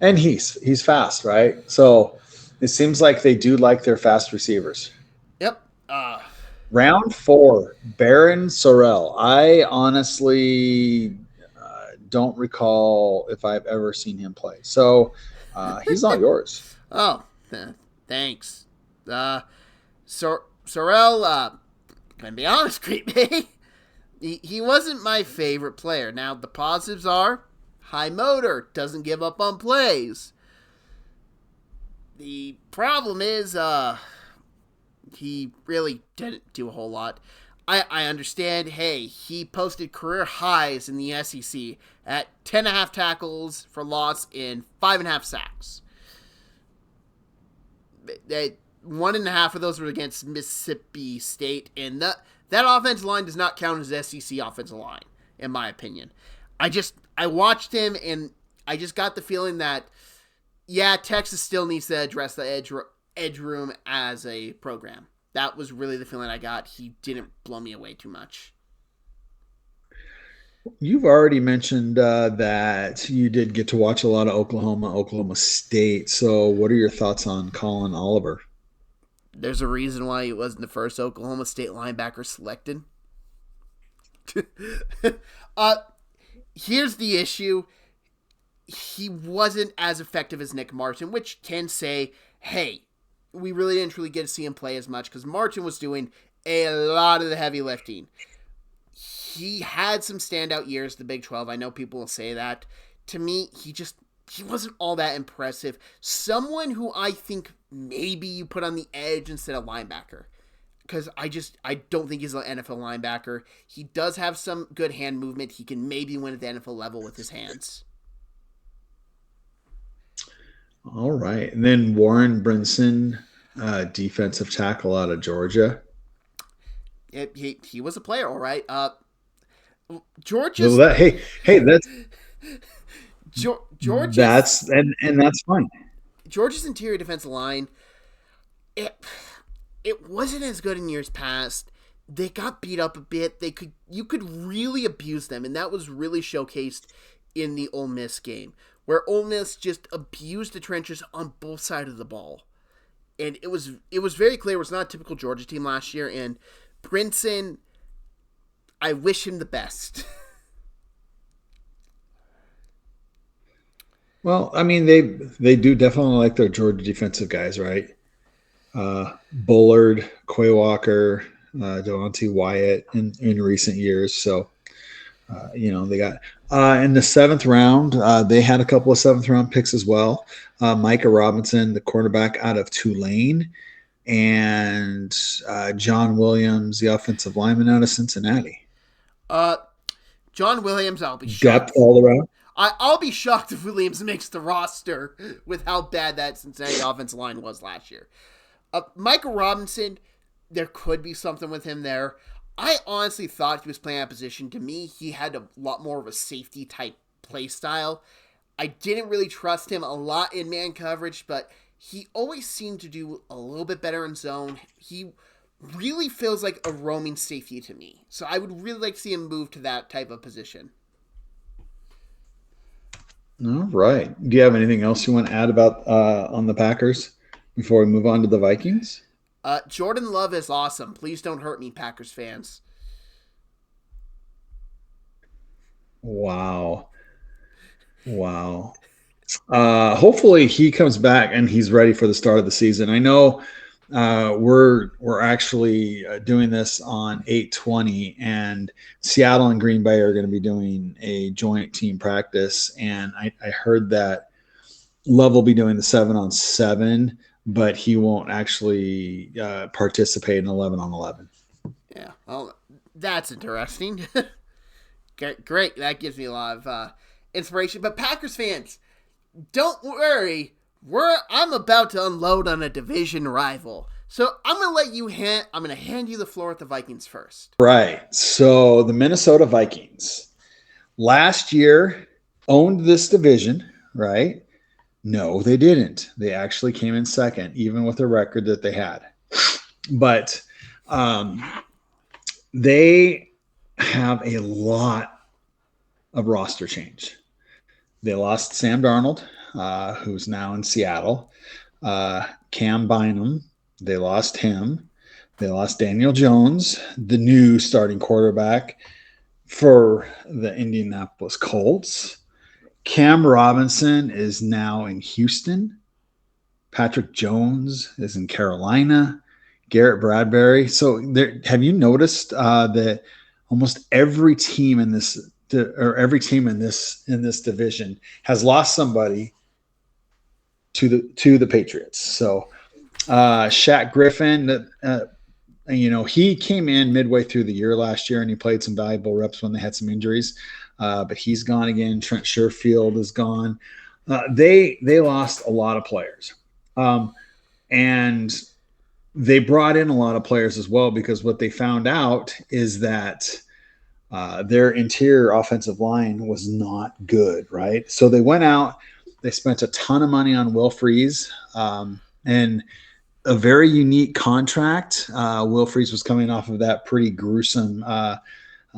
[SPEAKER 2] And he's fast, right? So it seems like they do like their fast receivers.
[SPEAKER 1] Yep.
[SPEAKER 2] Round 4, Baron Sorrell. I honestly don't recall if I've ever seen him play. So he's all yours.
[SPEAKER 1] Oh, thanks. Sorrell, gonna be honest, Creep, he wasn't my favorite player. Now, the positives are high motor, doesn't give up on plays. The problem is, he really didn't do a whole lot. I understand, hey, he posted career highs in the SEC at 10.5 tackles for loss and 5.5 sacks. 1.5 of those were against Mississippi State, and that offensive line does not count as SEC offensive line, in my opinion. I watched him, and I just got the feeling that, yeah, Texas still needs to address the edge room as a program. That was really the feeling I got. He didn't blow me away too much.
[SPEAKER 2] You've already mentioned that you did get to watch a lot of Oklahoma State. So, what are your thoughts on Colin Oliver?
[SPEAKER 1] There's a reason why he wasn't the first Oklahoma State linebacker selected. Here's the issue. He wasn't as effective as Nick Martin, which can say, hey, we really didn't truly get to see him play as much because Martin was doing a lot of the heavy lifting. He had some standout years, the Big 12. I know people will say that. To me, he wasn't all that impressive. Someone who I think maybe you put on the edge instead of linebacker. Because I don't think he's an NFL linebacker. He does have some good hand movement. He can maybe win at the NFL level with his hands.
[SPEAKER 2] All right. And then Warren Brinson, defensive tackle out of Georgia.
[SPEAKER 1] He was a player, all right. Georgia's...
[SPEAKER 2] Well, that's...
[SPEAKER 1] Georgia's...
[SPEAKER 2] And that's fine.
[SPEAKER 1] Georgia's interior defensive line, it wasn't as good in years past. They got beat up a bit. You could really abuse them, and that was really showcased in the Ole Miss game, where Ole Miss just abused the trenches on both sides of the ball. And it was very clear it was not a typical Georgia team last year, and Brinson, I wish him the best.
[SPEAKER 2] Well, I mean, they do definitely like their Georgia defensive guys, right? Bullard, Quay Walker, Devontae Wyatt in recent years. So, they got in the 7th round, they had a couple of 7th round picks as well. Micah Robinson, the cornerback out of Tulane, and John Williams, the offensive lineman out of Cincinnati.
[SPEAKER 1] John Williams, I'll be shocked.
[SPEAKER 2] Depth all around.
[SPEAKER 1] I'll be shocked if Williams makes the roster with how bad that Cincinnati offensive line was last year. Micah Robinson, there could be something with him there. I honestly thought he was playing that position. To me, he had a lot more of a safety type play style. I didn't really trust him a lot in man coverage, but he always seemed to do a little bit better in zone. He really feels like a roaming safety to me. So I would really like to see him move to that type of position.
[SPEAKER 2] All right. Do you have anything else you want to add about on the Packers before we move on to the Vikings?
[SPEAKER 1] Jordan Love is awesome. Please don't hurt me, Packers fans.
[SPEAKER 2] Wow. Hopefully he comes back and he's ready for the start of the season. I know we're actually doing this on 8/20, and Seattle and Green Bay are going to be doing a joint team practice. And I heard that Love will be doing the 7-on-7, but he won't actually participate in 11-on-11.
[SPEAKER 1] Yeah, well, that's interesting. Great. That gives me a lot of inspiration. But Packers fans, don't worry. I'm about to unload on a division rival. So I'm going to hand you the floor with the Vikings first.
[SPEAKER 2] Right. So the Minnesota Vikings last year owned this division, right? No, they didn't. They actually came in second, even with the record that they had. But they have a lot of roster change. They lost Sam Darnold, who's now in Seattle. Cam Bynum, they lost him. They lost Daniel Jones, the new starting quarterback for the Indianapolis Colts. Cam Robinson is now in Houston. Patrick Jones is in Carolina. Garrett Bradbury. So have you noticed that almost every team in this or every team in this division has lost somebody to the Patriots. So Shaq Griffin, he came in midway through the year last year and he played some valuable reps when they had some injuries. But he's gone again. Trent Sherfield is gone. They lost a lot of players. And they brought in a lot of players as well, because what they found out is that their interior offensive line was not good, right? So they went out, they spent a ton of money on Will Freeze, and a very unique contract. Will Freeze was coming off of that pretty gruesome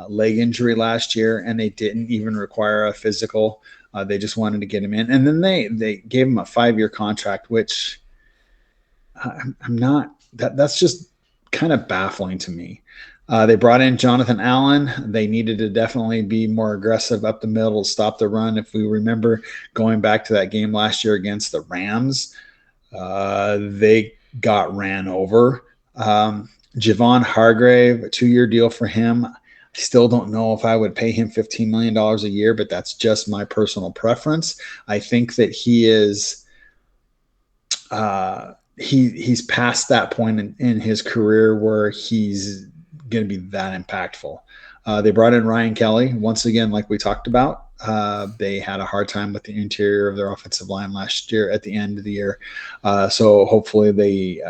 [SPEAKER 2] leg injury last year, and they didn't even require a physical. They just wanted to get him in. And then they gave him a 5-year contract, which I'm not – that's just kind of baffling to me. They brought in Jonathan Allen. They needed to definitely be more aggressive up the middle to stop the run. If we remember going back to that game last year against the Rams, they got ran over. Javon Hargrave, a 2-year deal for him. I still don't know if I would pay him $15 million a year, but that's just my personal preference. I think that he is he's past that point in his career where he's going to be that impactful. They brought in Ryan Kelly. Once again, like we talked about, they had a hard time with the interior of their offensive line last year at the end of the year. So hopefully they,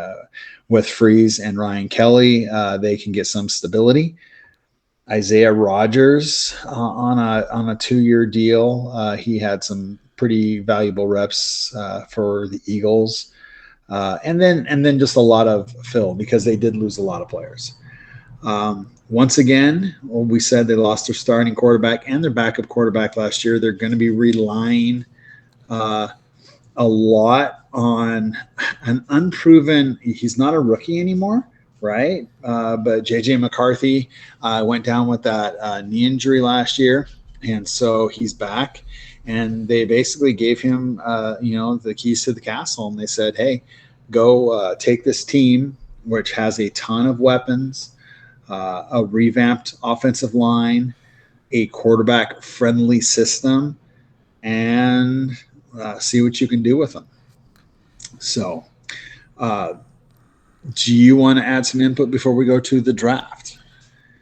[SPEAKER 2] with Freeze and Ryan Kelly, they can get some stability. Isaiah Rodgers on a 2-year deal. He had some pretty valuable reps for the Eagles. And then just a lot of fill, because they did lose a lot of players. Once again, we said they lost their starting quarterback and their backup quarterback last year. They're going to be relying a lot on an unproven – he's not a rookie anymore, right? But J.J. McCarthy went down with that knee injury last year, and so he's back. And they basically gave him, the keys to the castle, and they said, hey, go take this team, which has a ton of weapons, a revamped offensive line, a quarterback-friendly system, and see what you can do with them. So do you want to add some input before we go to the draft?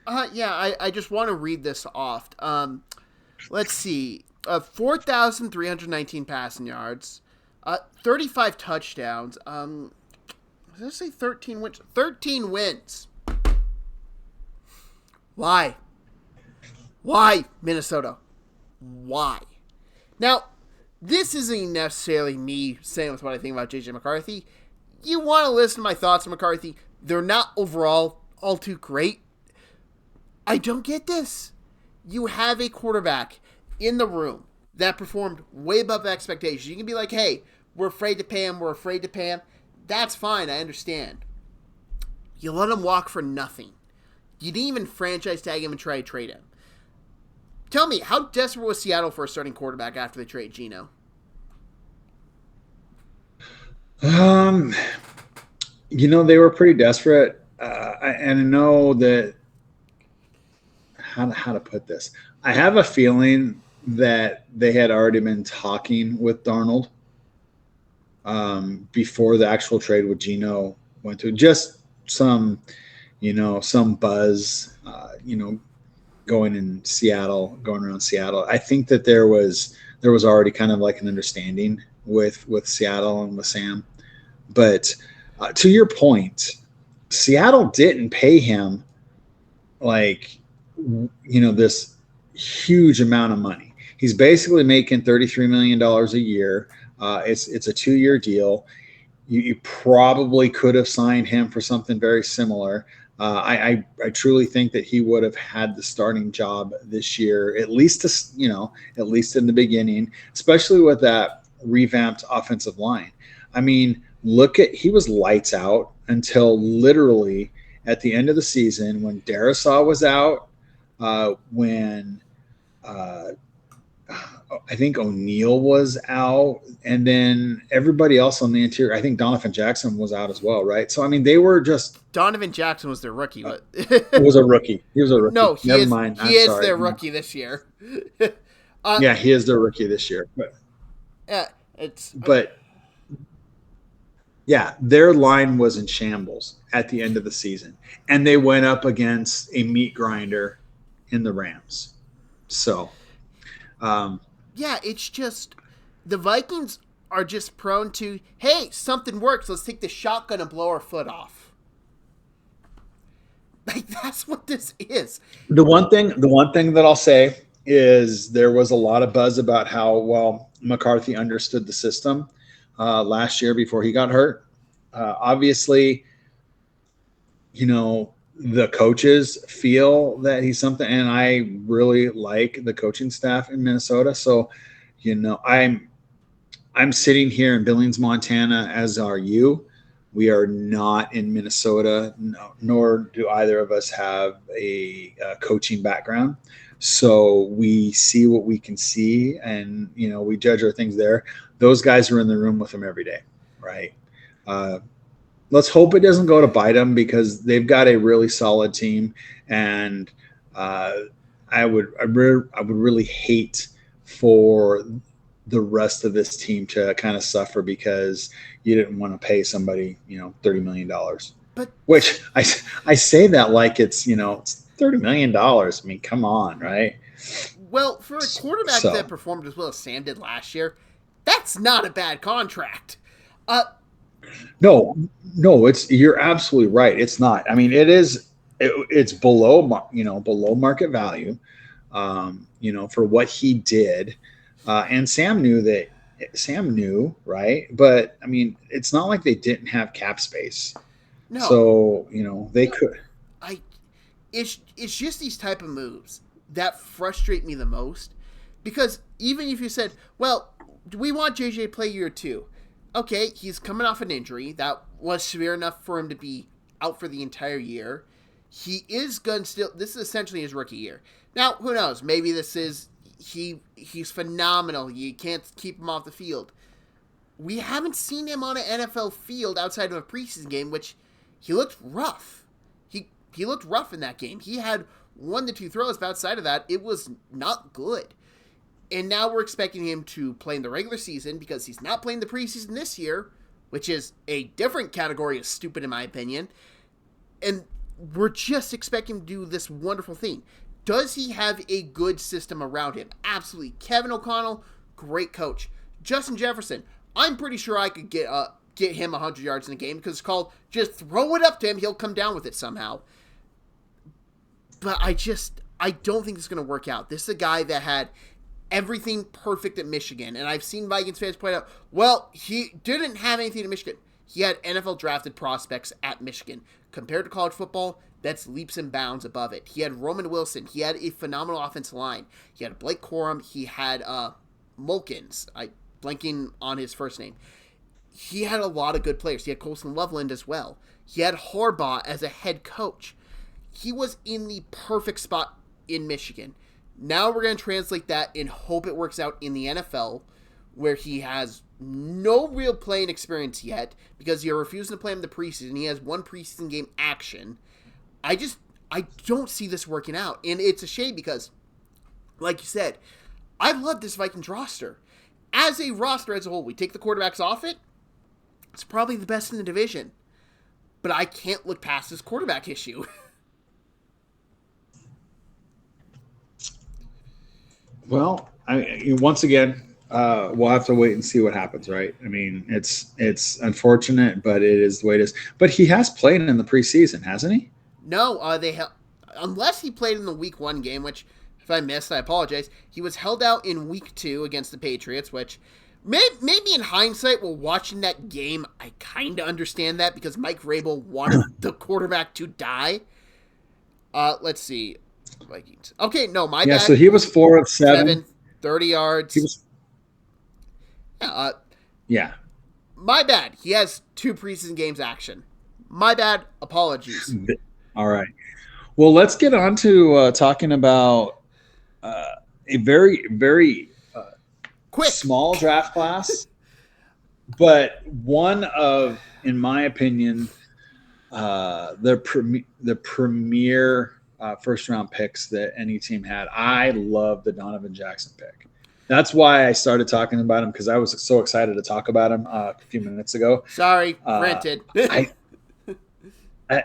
[SPEAKER 1] I just want to read this off. Let's see. 4,319 passing yards, 35 touchdowns. Did I say 13 wins? 13 wins. Why? Why, Minnesota? Why? Now, this isn't necessarily me saying what I think about J.J. McCarthy. You want to listen to my thoughts on McCarthy. They're not overall all too great. I don't get this. You have a quarterback in the room that performed way above expectations. You can be like, hey, we're afraid to pay him. That's fine, I understand. You let him walk for nothing. You didn't even franchise tag him and try to trade him. Tell me, how desperate was Seattle for a starting quarterback after they traded Geno?
[SPEAKER 2] They were pretty desperate. And I know that how to put this. I have a feeling that they had already been talking with Darnold before the actual trade with Geno went to. Just some buzz, going around Seattle. I think that there was already kind of like an understanding with Seattle and with Sam. But to your point, Seattle didn't pay him this huge amount of money. He's basically making $33 million a year. It's a 2-year deal. You probably could have signed him for something very similar. I truly think that he would have had the starting job this year, at least in the beginning, especially with that revamped offensive line. I mean, he was lights out until literally at the end of the season when Darisaw was out, when I think O'Neal was out, and then everybody else on the interior. I think Donovan Jackson was out as well, right? So I mean, they were just
[SPEAKER 1] Donovan Jackson was their rookie, but
[SPEAKER 2] was a rookie. He was a rookie.
[SPEAKER 1] no, he
[SPEAKER 2] Never
[SPEAKER 1] is
[SPEAKER 2] mind.
[SPEAKER 1] he
[SPEAKER 2] I'm
[SPEAKER 1] is
[SPEAKER 2] sorry.
[SPEAKER 1] their
[SPEAKER 2] No.
[SPEAKER 1] rookie this year.
[SPEAKER 2] Yeah, he is their rookie this year.
[SPEAKER 1] Yeah, it's
[SPEAKER 2] But yeah, their line was in shambles at the end of the season, and they went up against a meat grinder in the Rams. So, um,
[SPEAKER 1] yeah, it's just the Vikings are just prone to, hey, something works, let's take the shotgun and blow our foot off. Like that's what this is.
[SPEAKER 2] the one thing that I'll say is there was a lot of buzz about how well McCarthy understood the system last year before he got hurt. Obviously, the coaches feel that he's something, and I really like the coaching staff in Minnesota. So, I'm sitting here in Billings, Montana, as are you. We are not in Minnesota, no, nor do either of us have a coaching background. So we see what we can see, and we judge our things there. Those guys are in the room with them every day, right? Uh, let's hope it doesn't go to bite them because they've got a really solid team, and uh, I would really hate for the rest of this team to kind of suffer because you didn't want to pay somebody $30 million.
[SPEAKER 1] But
[SPEAKER 2] Which I say that like it's it's $30 million. I mean, come on, right?
[SPEAKER 1] well, for a quarterback that performed as well as Sam did last year, that's not a bad contract.
[SPEAKER 2] No, you're absolutely right. It's not. I mean, it's below market value, for what he did. And Sam knew, right? But I mean, it's not like they didn't have cap space.
[SPEAKER 1] No,
[SPEAKER 2] So, they could.
[SPEAKER 1] I it's just these type of moves that frustrate me the most because even if you said, well, do we want JJ to play year 2? Okay, he's coming off an injury that was severe enough for him to be out for the entire year. He is going to still. This is essentially his rookie year. Now, who knows? Maybe this is he's phenomenal. You can't keep him off the field. We haven't seen him on an NFL field outside of a preseason game, which he looked rough. He looked rough in that game. He had 1 to 2 throws, but outside of that, it was not good. And now we're expecting him to play in the regular season because he's not playing the preseason this year, which is a different category of stupid in my opinion. And we're just expecting him to do this wonderful thing. Does he have a good system around him? Absolutely. Kevin O'Connell, great coach. Justin Jefferson, I'm pretty sure I could get him 100 yards in a game because it's called just throw it up to him. He'll come down with it somehow. But I don't think this is going to work out. This is a guy that had everything perfect at Michigan. And I've seen Vikings fans point out, well, he didn't have anything at Michigan. He had NFL drafted prospects at Michigan. Compared to college football, that's leaps and bounds above it. He had Roman Wilson. He had a phenomenal offensive line. He had Blake Corum. He had Mulkins. I'm blanking on his first name. He had a lot of good players. He had Colson Loveland as well. He had Harbaugh as a head coach. He was in the perfect spot in Michigan. Now we're going to translate that and hope it works out in the NFL, where he has no real playing experience yet because you're refusing to play him in the preseason. He has 1 preseason game action. I don't see this working out. And it's a shame because, like you said, I love this Vikings roster. As a roster as a whole, we take the quarterbacks off it, it's probably the best in the division. But I can't look past this quarterback issue.
[SPEAKER 2] Well, once again, we'll have to wait and see what happens, right? I mean, it's unfortunate, but it is the way it is. But he has played in the preseason, hasn't he?
[SPEAKER 1] No, unless he played in the week 1 game, which if I missed, I apologize. He was held out in week 2 against the Patriots, which maybe in hindsight, while watching that game, I kind of understand that because Mike Vrabel wanted the quarterback to die. Let's see. Vikings. Okay, no, my bad.
[SPEAKER 2] Yeah, so he was 4 of 7.
[SPEAKER 1] 30 yards.
[SPEAKER 2] He was. Yeah.
[SPEAKER 1] My bad. He has 2 preseason games action. My bad. Apologies.
[SPEAKER 2] All right. Well, let's get on to talking about a very, very
[SPEAKER 1] Quick.
[SPEAKER 2] small draft class, but one of, in my opinion, the premier first round picks that any team had. I love the Donovan Jackson pick. That's why I started talking about him, because I was so excited to talk about him a few minutes ago.
[SPEAKER 1] Sorry, granted.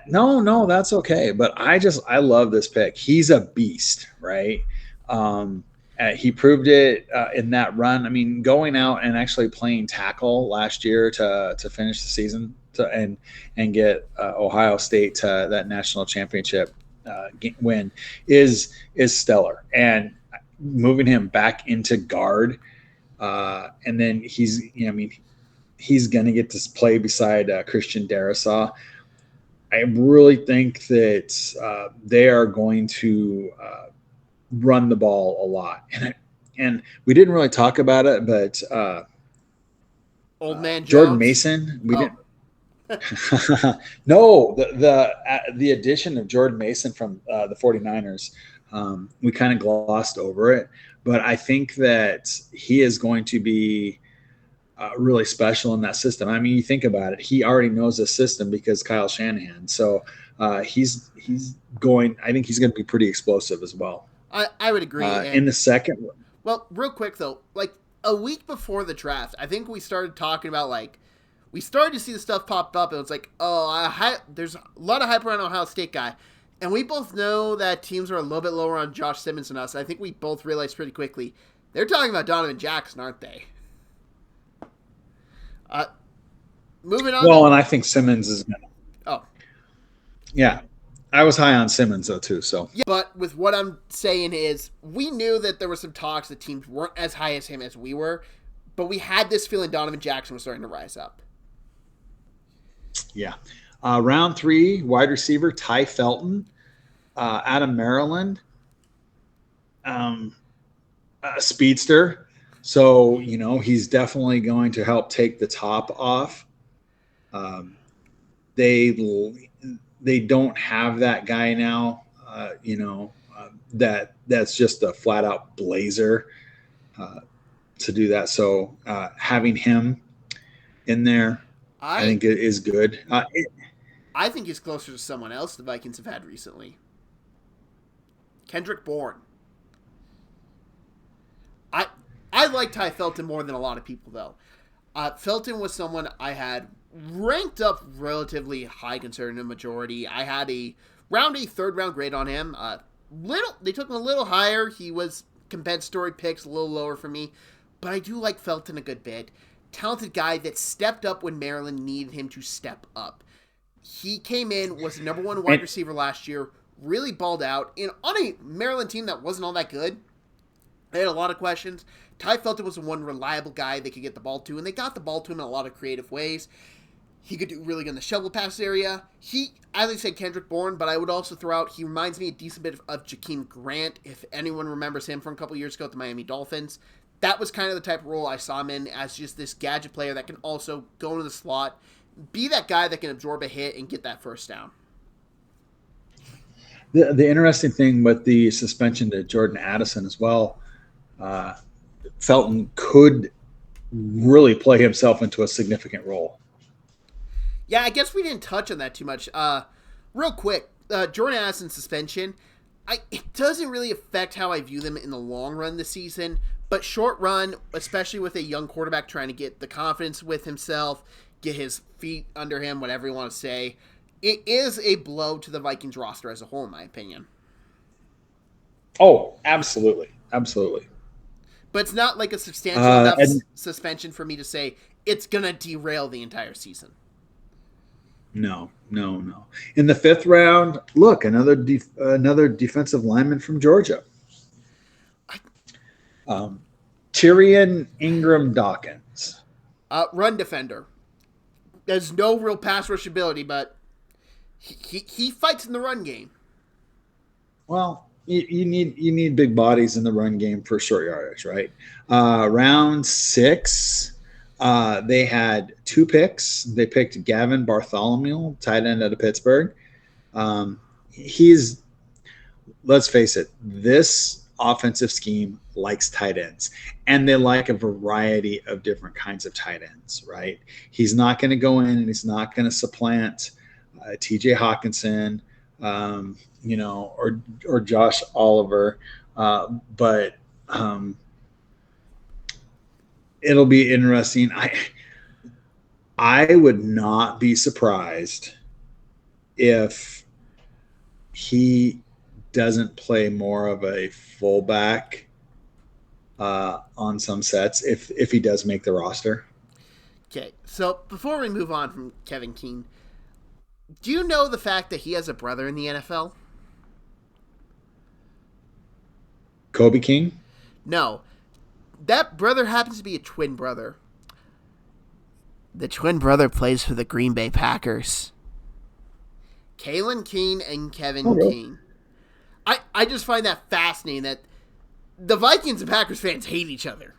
[SPEAKER 2] No, that's okay. But I love this pick. He's a beast, right? He proved it in that run. I mean, going out and actually playing tackle last year to finish the season and get Ohio State to that national championship win is stellar. And moving him back into guard, and then he's going to get to play beside Christian Darrisaw. I really think that they are going to run the ball a lot, and we didn't really talk about it, but
[SPEAKER 1] Old man
[SPEAKER 2] Jordan
[SPEAKER 1] Jones?
[SPEAKER 2] Mason, we didn't. No, the addition of Jordan Mason from the 49ers, we kind of glossed over it, but I think that he is going to be really special in that system. I mean, you think about it, he already knows the system because Kyle Shanahan. So he's going. I think he's going to be pretty explosive as well.
[SPEAKER 1] I would agree.
[SPEAKER 2] In the second one.
[SPEAKER 1] Well, real quick though, like a week before the draft, I think we started talking about we started to see the stuff pop up. And it was like, there's a lot of hype around Ohio State guy. And we both know that teams are a little bit lower on Josh Simmons than us. I think we both realized pretty quickly they're talking about Donovan Jackson, aren't they? Moving on.
[SPEAKER 2] Well, and I think Simmons is going to.
[SPEAKER 1] Oh.
[SPEAKER 2] Yeah. I was high on Simmons, though, too. So.
[SPEAKER 1] Yeah, but with what I'm saying is, we knew that there were some talks that teams weren't as high as him as we were, but we had this feeling Donovan Jackson was starting to rise up.
[SPEAKER 2] Yeah. Round 3, wide receiver, Ty Felton, out of Maryland. A speedster. So, he's definitely going to help take the top off. They don't have that guy now, that's just a flat out blazer to do that. So having him in there, I think it is good.
[SPEAKER 1] I think he's closer to someone else the Vikings have had recently. Kendrick Bourne. I like Ty Felton more than a lot of people, though. Felton was someone I had ranked up relatively high considering the majority. I had a third round grade on him. They took him a little higher. He was compensatory picks, a little lower for me. But I do like Felton a good bit. Talented guy that stepped up when Maryland needed him to step up. He came in, was the number 1 wide receiver last year, really balled out. And on a Maryland team that wasn't all that good, they had a lot of questions. Ty Felton was the one reliable guy they could get the ball to, and they got the ball to him in a lot of creative ways. He could do really good in the shovel pass area. As I said, Kendrick Bourne, but I would also throw out, he reminds me a decent bit of Jakeem Grant, if anyone remembers him from a couple years ago at the Miami Dolphins. That was kind of the type of role I saw him in, as just this gadget player that can also go into the slot, be that guy that can absorb a hit and get that first down.
[SPEAKER 2] The interesting thing with the suspension to Jordan Addison as well, Felton could really play himself into a significant role.
[SPEAKER 1] Yeah, I guess we didn't touch on that too much. Real quick, Jordan Addison's suspension, it doesn't really affect how I view them in the long run this season, but short run, especially with a young quarterback trying to get the confidence with himself, get his feet under him, whatever you want to say, it is a blow to the Vikings roster as a whole, in my opinion.
[SPEAKER 2] Oh, absolutely. Absolutely.
[SPEAKER 1] But it's not like a substantial enough suspension for me to say it's going to derail the entire season.
[SPEAKER 2] No. In the 5th round, look, another defensive lineman from Georgia. Tyrion Ingram Dawkins.
[SPEAKER 1] Run defender. There's no real pass rush ability, but he fights in the run game.
[SPEAKER 2] Well, you need big bodies in the run game for short yardage, right? Round 6, they had 2 picks. They picked Gavin Bartholomew, tight end out of Pittsburgh. Let's face it, this offensive scheme likes tight ends, and they like a variety of different kinds of tight ends, right? He's not going to go in and he's not going to supplant TJ Hawkinson, or Josh Oliver, but it'll be interesting. I would not be surprised if he doesn't play more of a fullback on some sets if he does make the roster.
[SPEAKER 1] Okay, so before we move on from Kevin Keene, do you know the fact that he has a brother in the NFL?
[SPEAKER 2] Kobe King?
[SPEAKER 1] No. That brother happens to be a twin brother. The twin brother plays for the Green Bay Packers. Kalen Keene and Kevin Keene. I just find that fascinating that the Vikings and Packers fans hate each other.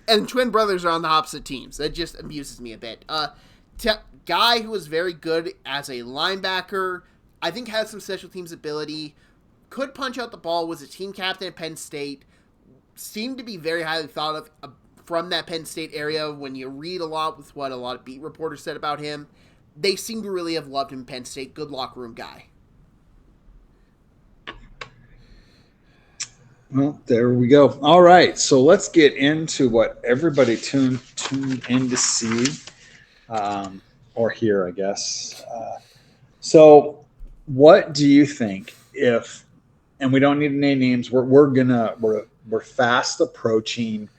[SPEAKER 1] And twin brothers are on the opposite teams. That just amuses me a bit. Guy who was very good as a linebacker, I think has some special teams ability, could punch out the ball, was a team captain at Penn State, seemed to be very highly thought of from that Penn State area. When you read a lot with what a lot of beat reporters said about him, they seem to really have loved him in Penn State. Good locker room guy.
[SPEAKER 2] Well, there we go. All right, so let's get into what everybody tuned in to see or hear, I guess. So, what do you think if? And we don't need to name names. We're fast approaching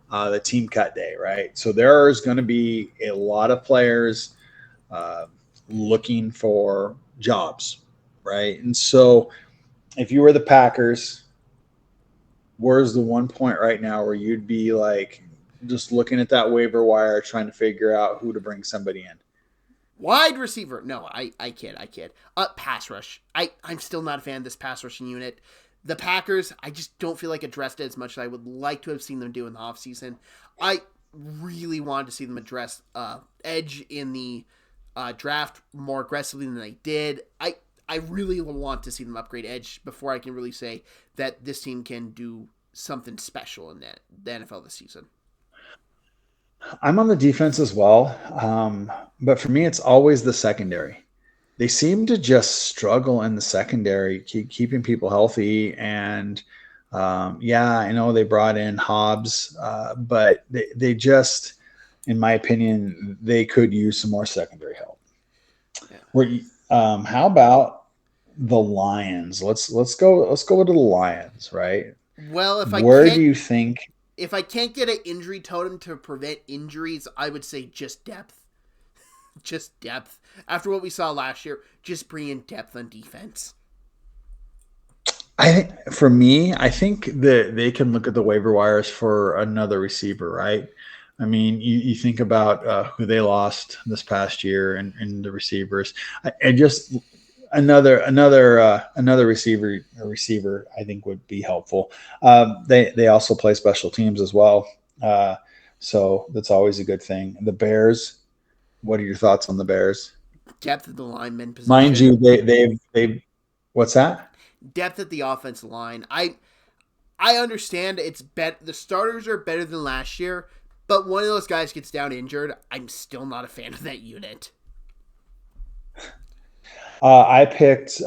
[SPEAKER 2] the team cut day, right? So there is going to be a lot of players looking for jobs, right? And so, if you were the Packers, where's the one point right now where you'd be like just looking at that waiver wire trying to figure out who to bring somebody in?
[SPEAKER 1] Wide receiver. No, I kid. Pass rush. I'm still not a fan of this pass rushing unit. The Packers, I just don't feel like addressed it as much as I would like to have seen them do in the offseason. I really wanted to see them address edge in the draft more aggressively than they did. I really want to see them upgrade edge before I can really say that this team can do something special in the NFL this season.
[SPEAKER 2] I'm on the defense as well, but for me, it's always the secondary. They seem to just struggle in the secondary, keeping people healthy. And I know they brought in Hobbs, but they just, in my opinion, they could use some more secondary help. Yeah. How about the Lions? Let's go to the Lions, right?
[SPEAKER 1] Well,
[SPEAKER 2] where do you think?
[SPEAKER 1] If I can't get an injury totem to prevent injuries, I would say just depth. Just depth. After what we saw last year, just bring in depth on defense.
[SPEAKER 2] I think that they can look at the waiver wires for another receiver, right? I mean, you think about who they lost this past year and the receivers. And just another receiver I think would be helpful. They also play special teams as well, so that's always a good thing. The Bears. What are your thoughts on the Bears?
[SPEAKER 1] Depth of the lineman position.
[SPEAKER 2] Mind you, they've what's that?
[SPEAKER 1] Depth at the offensive line. I understand it's the starters are better than last year, but one of those guys gets down injured. I'm still not a fan of that unit.
[SPEAKER 2] I picked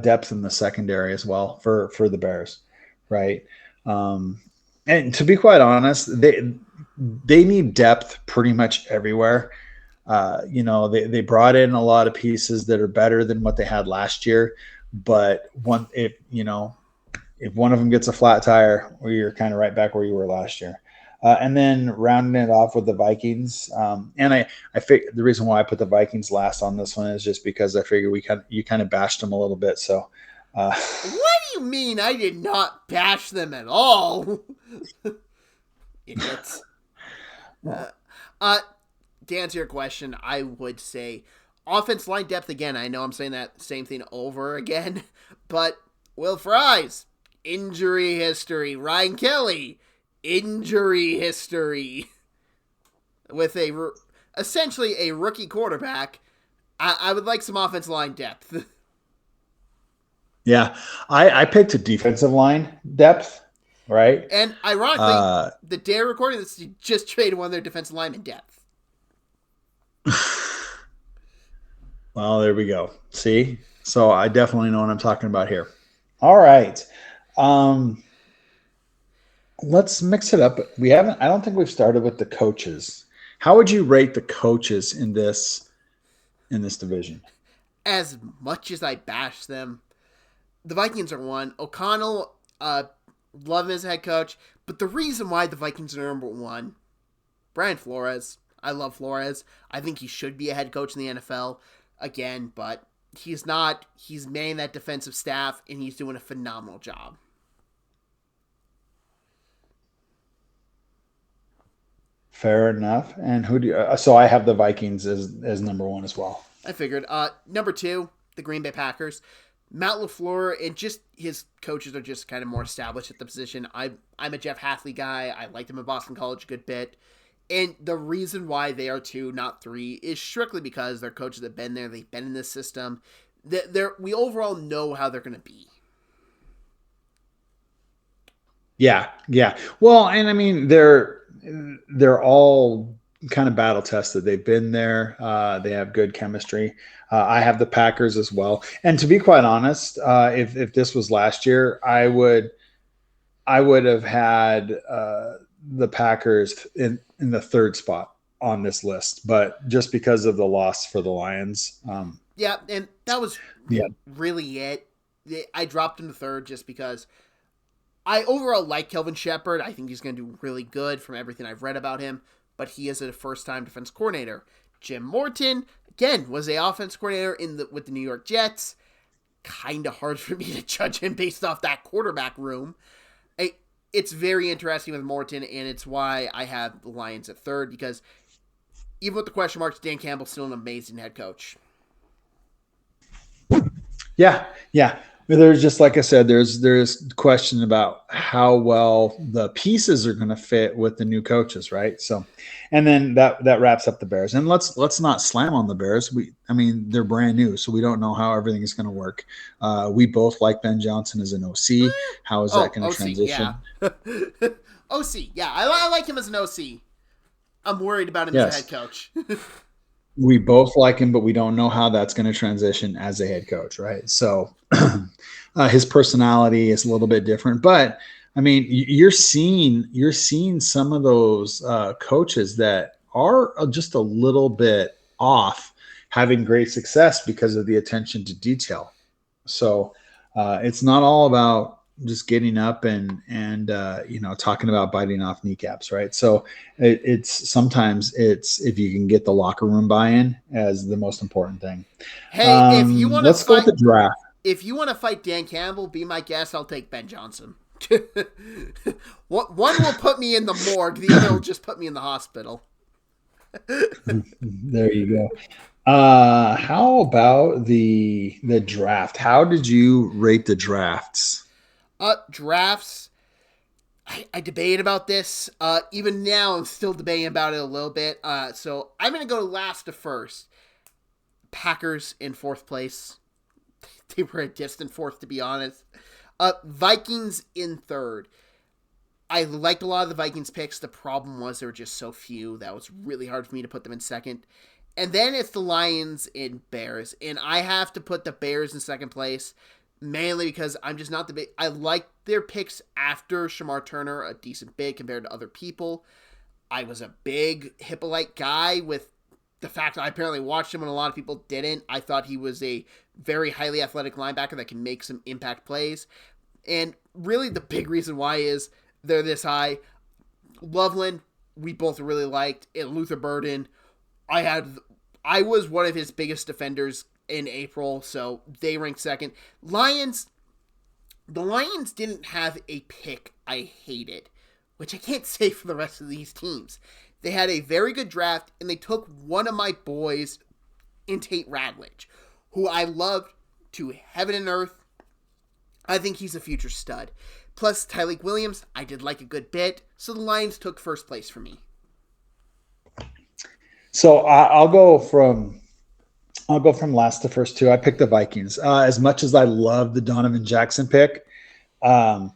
[SPEAKER 2] depth in the secondary as well for the Bears, right? And to be quite honest, they need depth pretty much everywhere. They brought in a lot of pieces that are better than what they had last year, but if one of them gets a flat tire, you're kind of right back where you were last year. And then rounding it off with the Vikings, and I figured the reason why I put the Vikings last on this one is just because I figured you kind of bashed them a little bit. So,
[SPEAKER 1] what do you mean? I did not bash them at all, idiots. To answer your question, I would say offense line depth again. I know I'm saying that same thing over again, but Will Fries, injury history. Ryan Kelly, injury history. With essentially a rookie quarterback, I would like some offense line depth.
[SPEAKER 2] Yeah. I picked a defensive line depth, right?
[SPEAKER 1] And ironically,
[SPEAKER 2] Uh,
[SPEAKER 1] the day of recording this, you just traded one of their defensive linemen depth.
[SPEAKER 2] well, there we go. See? So I definitely know what I'm talking about here. All right. Um, let's mix it up. I don't think we've started with the coaches. How would you rate the coaches in this division?
[SPEAKER 1] As much as I bash them, the Vikings are one. O'Connell, love him as a head coach, but the reason why the Vikings are number one, Brian Flores. I love Flores. I think he should be a head coach in the NFL again, but he's not. He's manning that defensive staff, and he's doing a phenomenal job.
[SPEAKER 2] Fair enough. And who do you, so I have the Vikings as number one as well.
[SPEAKER 1] I figured. Number two, the Green Bay Packers. Matt LaFleur and just his coaches are just kind of more established at the position. I'm a Jeff Hathley guy. I liked him in Boston College a good bit. And the reason why they are two, not three, is strictly because their coaches have been there. They've been in this system. We overall know how they're going to be.
[SPEAKER 2] Yeah, yeah. Well, and I mean they're all kind of battle tested. They've been there. They have good chemistry. I have the Packers as well. And to be quite honest, if this was last year, I would have had the Packers in the third spot on this list, but just because of the loss for the Lions,
[SPEAKER 1] Yeah, and that was
[SPEAKER 2] yeah,
[SPEAKER 1] really it. I dropped him to third just because I overall like Kelvin Shepard. I think he's going to do really good from everything I've read about him, but he is a first-time defense coordinator. Jim Morton, again, was a offense coordinator with the New York Jets. Kind of hard for me to judge him based off that quarterback room. It's very interesting with Morton, and it's why I have the Lions at third, because even with the question marks, Dan Campbell's still an amazing head coach.
[SPEAKER 2] yeah, yeah. There's just like I said, there's question about how well the pieces are going to fit with the new coaches, right? So, and then that wraps up the Bears. And let's not slam on the Bears. I mean, they're brand new, so we don't know how everything is going to work. We both like Ben Johnson as an OC. How is that
[SPEAKER 1] Oh,
[SPEAKER 2] going to
[SPEAKER 1] OC, yeah.
[SPEAKER 2] transition?
[SPEAKER 1] OC, yeah. I like him as an OC. I'm worried about him as a head
[SPEAKER 2] Yes,
[SPEAKER 1] coach.
[SPEAKER 2] we both like him, but we don't know how that's going to transition as a head coach, right? So his personality is a little bit different, but I mean, you're seeing some of those coaches that are just a little bit off, having great success because of the attention to detail. So it's not all about just getting up and talking about biting off kneecaps, right? So it's sometimes it's if you can get the locker room buy-in as the most important thing.
[SPEAKER 1] Hey, if you want to
[SPEAKER 2] Let's go with
[SPEAKER 1] fight,
[SPEAKER 2] the draft.
[SPEAKER 1] if you want to fight Dan Campbell, be my guest. I'll take Ben Johnson. One will put me in the morgue. The other will just put me in the hospital.
[SPEAKER 2] There you go. How about the draft? How did you rate the drafts?
[SPEAKER 1] Drafts. I debate about this. Even now, I'm still debating about it a little bit. So I'm gonna go last to first. Packers in fourth place. They were a distant fourth, to be honest. Vikings in third. I liked a lot of the Vikings picks. The problem was there were just so few that was really hard for me to put them in second. And then it's the Lions and Bears. And I have to put the Bears in second place, mainly because I'm just not the big. I like their picks after Shamar Turner, a decent bid compared to other people. I was a big Hippolyte guy with the fact that I apparently watched him when a lot of people didn't. I thought he was a very highly athletic linebacker that can make some impact plays. And really the big reason why is they're this high. Loveland, we both really liked. And Luther Burden, I was one of his biggest defenders in April, so they ranked second. The Lions didn't have a pick I hated, which I can't say for the rest of these teams. They had a very good draft, and they took one of my boys in Tate Radledge, who I loved to heaven and earth. I think he's a future stud. Plus, Tyleik Williams, I did like a good bit, so the Lions took first place for me.
[SPEAKER 2] So I'll go from I'll go from last to first too. I picked the Vikings. As much as I love the Donovan Jackson pick, um,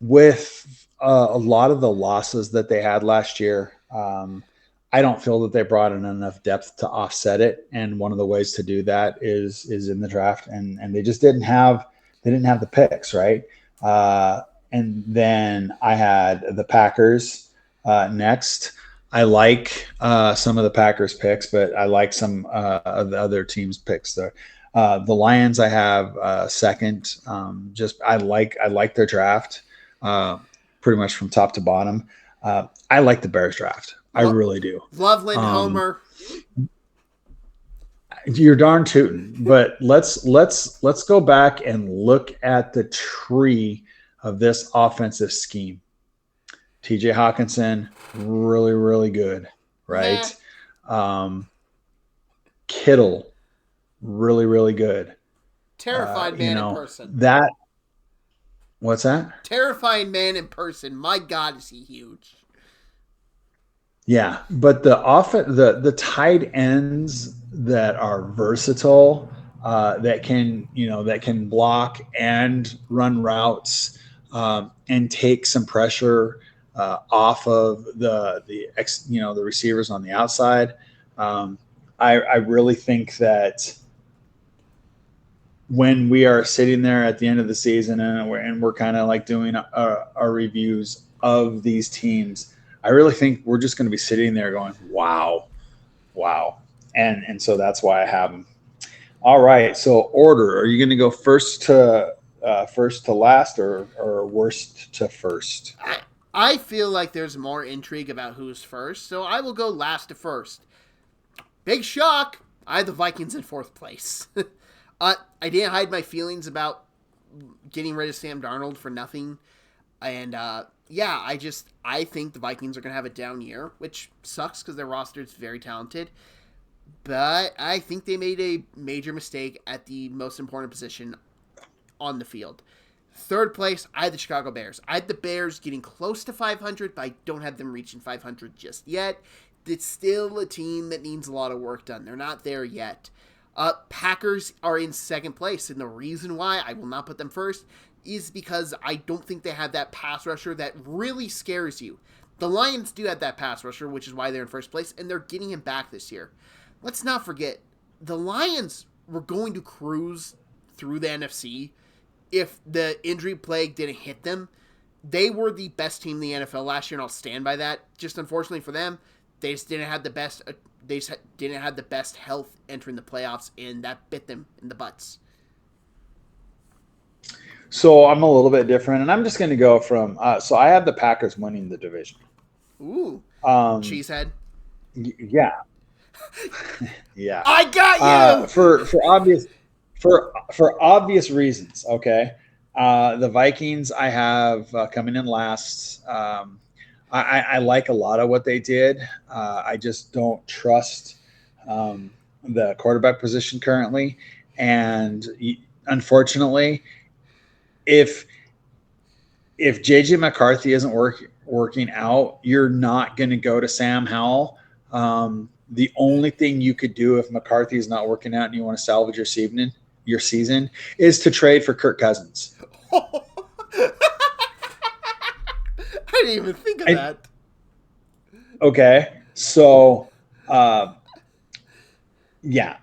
[SPEAKER 2] with a lot of the losses that they had last year, I don't feel that they brought in enough depth to offset it. And one of the ways to do that is in the draft, and they just didn't have the picks, right? And then I had the Packers next. I like some of the Packers picks, but I like some of the other teams' picks there. The Lions I have second. Just I like their draft uh, pretty much from top to bottom. I like the Bears draft. I really do.
[SPEAKER 1] Loveland Homer.
[SPEAKER 2] You're darn tootin'. But let's go back and look at the tree of this offensive scheme. TJ Hawkinson, really, really good, right? Kittle, really, really good.
[SPEAKER 1] Terrified man in person.
[SPEAKER 2] What's that?
[SPEAKER 1] Terrifying man in person. My God, is he huge.
[SPEAKER 2] Yeah, but the tight ends that are versatile, that can block and run routes, and take some pressure off of the receivers on the outside. I really think that when we are sitting there at the end of the season and we're kind of like doing our reviews of these teams, I really think we're just going to be sitting there going, wow. And so that's why I have them. All right. So order, are you going to go first to last or worst to first?
[SPEAKER 1] I feel like there's more intrigue about who's first, so I will go last to first. Big shock. I had the Vikings in fourth place. I didn't hide my feelings about getting rid of Sam Darnold for nothing. And, I think the Vikings are going to have a down year, which sucks because their roster is very talented. But I think they made a major mistake at the most important position on the field. Third place, I had the Chicago Bears. I had the Bears getting close to 500, but I don't have them reaching 500 just yet. It's still a team that needs a lot of work done. They're not there yet. Packers are in second place, and the reason why I will not put them first is because I don't think they have that pass rusher that really scares you. The Lions do have that pass rusher, which is why they're in first place, and they're getting him back this year. Let's not forget, the Lions were going to cruise through the NFC if the injury plague didn't hit them. They were the best team in the NFL last year, and I'll stand by that. Just unfortunately for them, they just didn't have the best. They just didn't have the best health entering the playoffs, and that bit them in the butts.
[SPEAKER 2] So I'm a little bit different, and I'm just going to go from. So I have the Packers winning the division.
[SPEAKER 1] Ooh, cheesehead.
[SPEAKER 2] Yeah, yeah.
[SPEAKER 1] I got
[SPEAKER 2] you for obvious reasons. Okay, the Vikings I have coming in last. I like a lot of what they did. I just don't trust the quarterback position currently, and unfortunately, if JJ McCarthy isn't working out, you're not going to go to Sam Howell. The only thing you could do if McCarthy is not working out and you want to salvage your season is to trade for Kirk Cousins.
[SPEAKER 1] I didn't even think of that.
[SPEAKER 2] Okay, so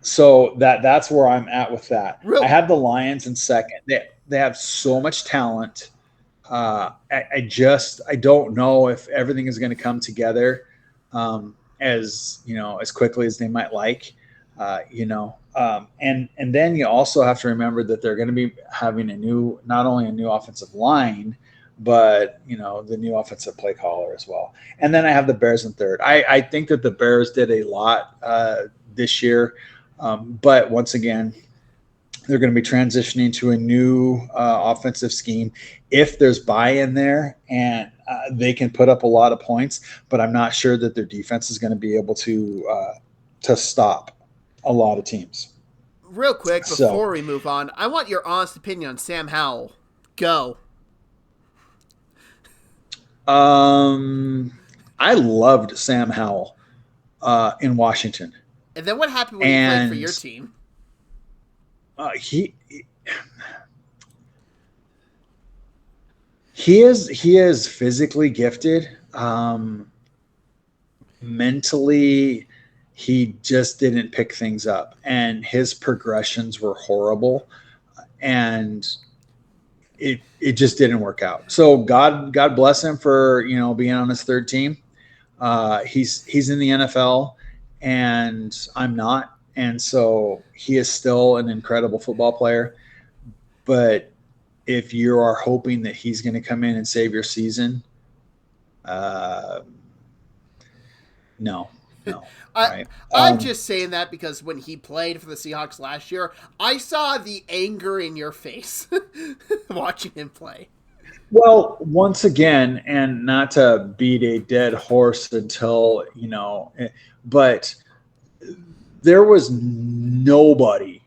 [SPEAKER 2] so that's where I'm at with that. I had the Lions in second. They have so much talent. I don't know if everything is going to come together as quickly as they might like. And then you also have to remember that they're going to be having not only a new offensive line, but the new offensive play caller as well. And then I have the Bears in third. I think that the Bears did a lot this year, but once again, they're going to be transitioning to a new offensive scheme. If there's buy-in there, and they can put up a lot of points, but I'm not sure that their defense is going to be able to stop a lot of teams.
[SPEAKER 1] Real quick, before we move on, I want your honest opinion on Sam Howell. Go.
[SPEAKER 2] I loved Sam Howell in Washington.
[SPEAKER 1] And then what happened when he played for your team?
[SPEAKER 2] He is physically gifted. Mentally, he just didn't pick things up, and his progressions were horrible, and it just didn't work out. So God bless him for being on his third team. He's in the NFL, and I'm not, and so he is still an incredible football player. But if you are hoping that he's going to come in and save your season, uh, no, no,
[SPEAKER 1] I
[SPEAKER 2] right?
[SPEAKER 1] I'm just saying that because when he played for the Seahawks last year, I saw the anger in your face watching him play.
[SPEAKER 2] Well, once again, and not to beat a dead horse until but there was nobody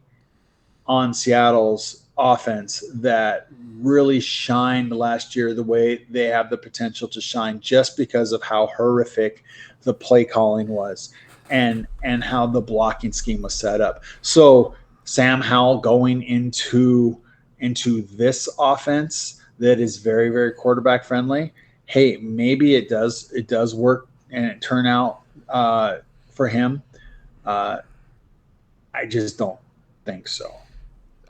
[SPEAKER 2] on Seattle's offense that really shined last year the way they have the potential to shine, just because of how horrific the play calling was and how the blocking scheme was set up. So Sam Howell going into this offense that is very, very quarterback friendly, hey, maybe it does work and it turn out for him. uh, I just don't think so.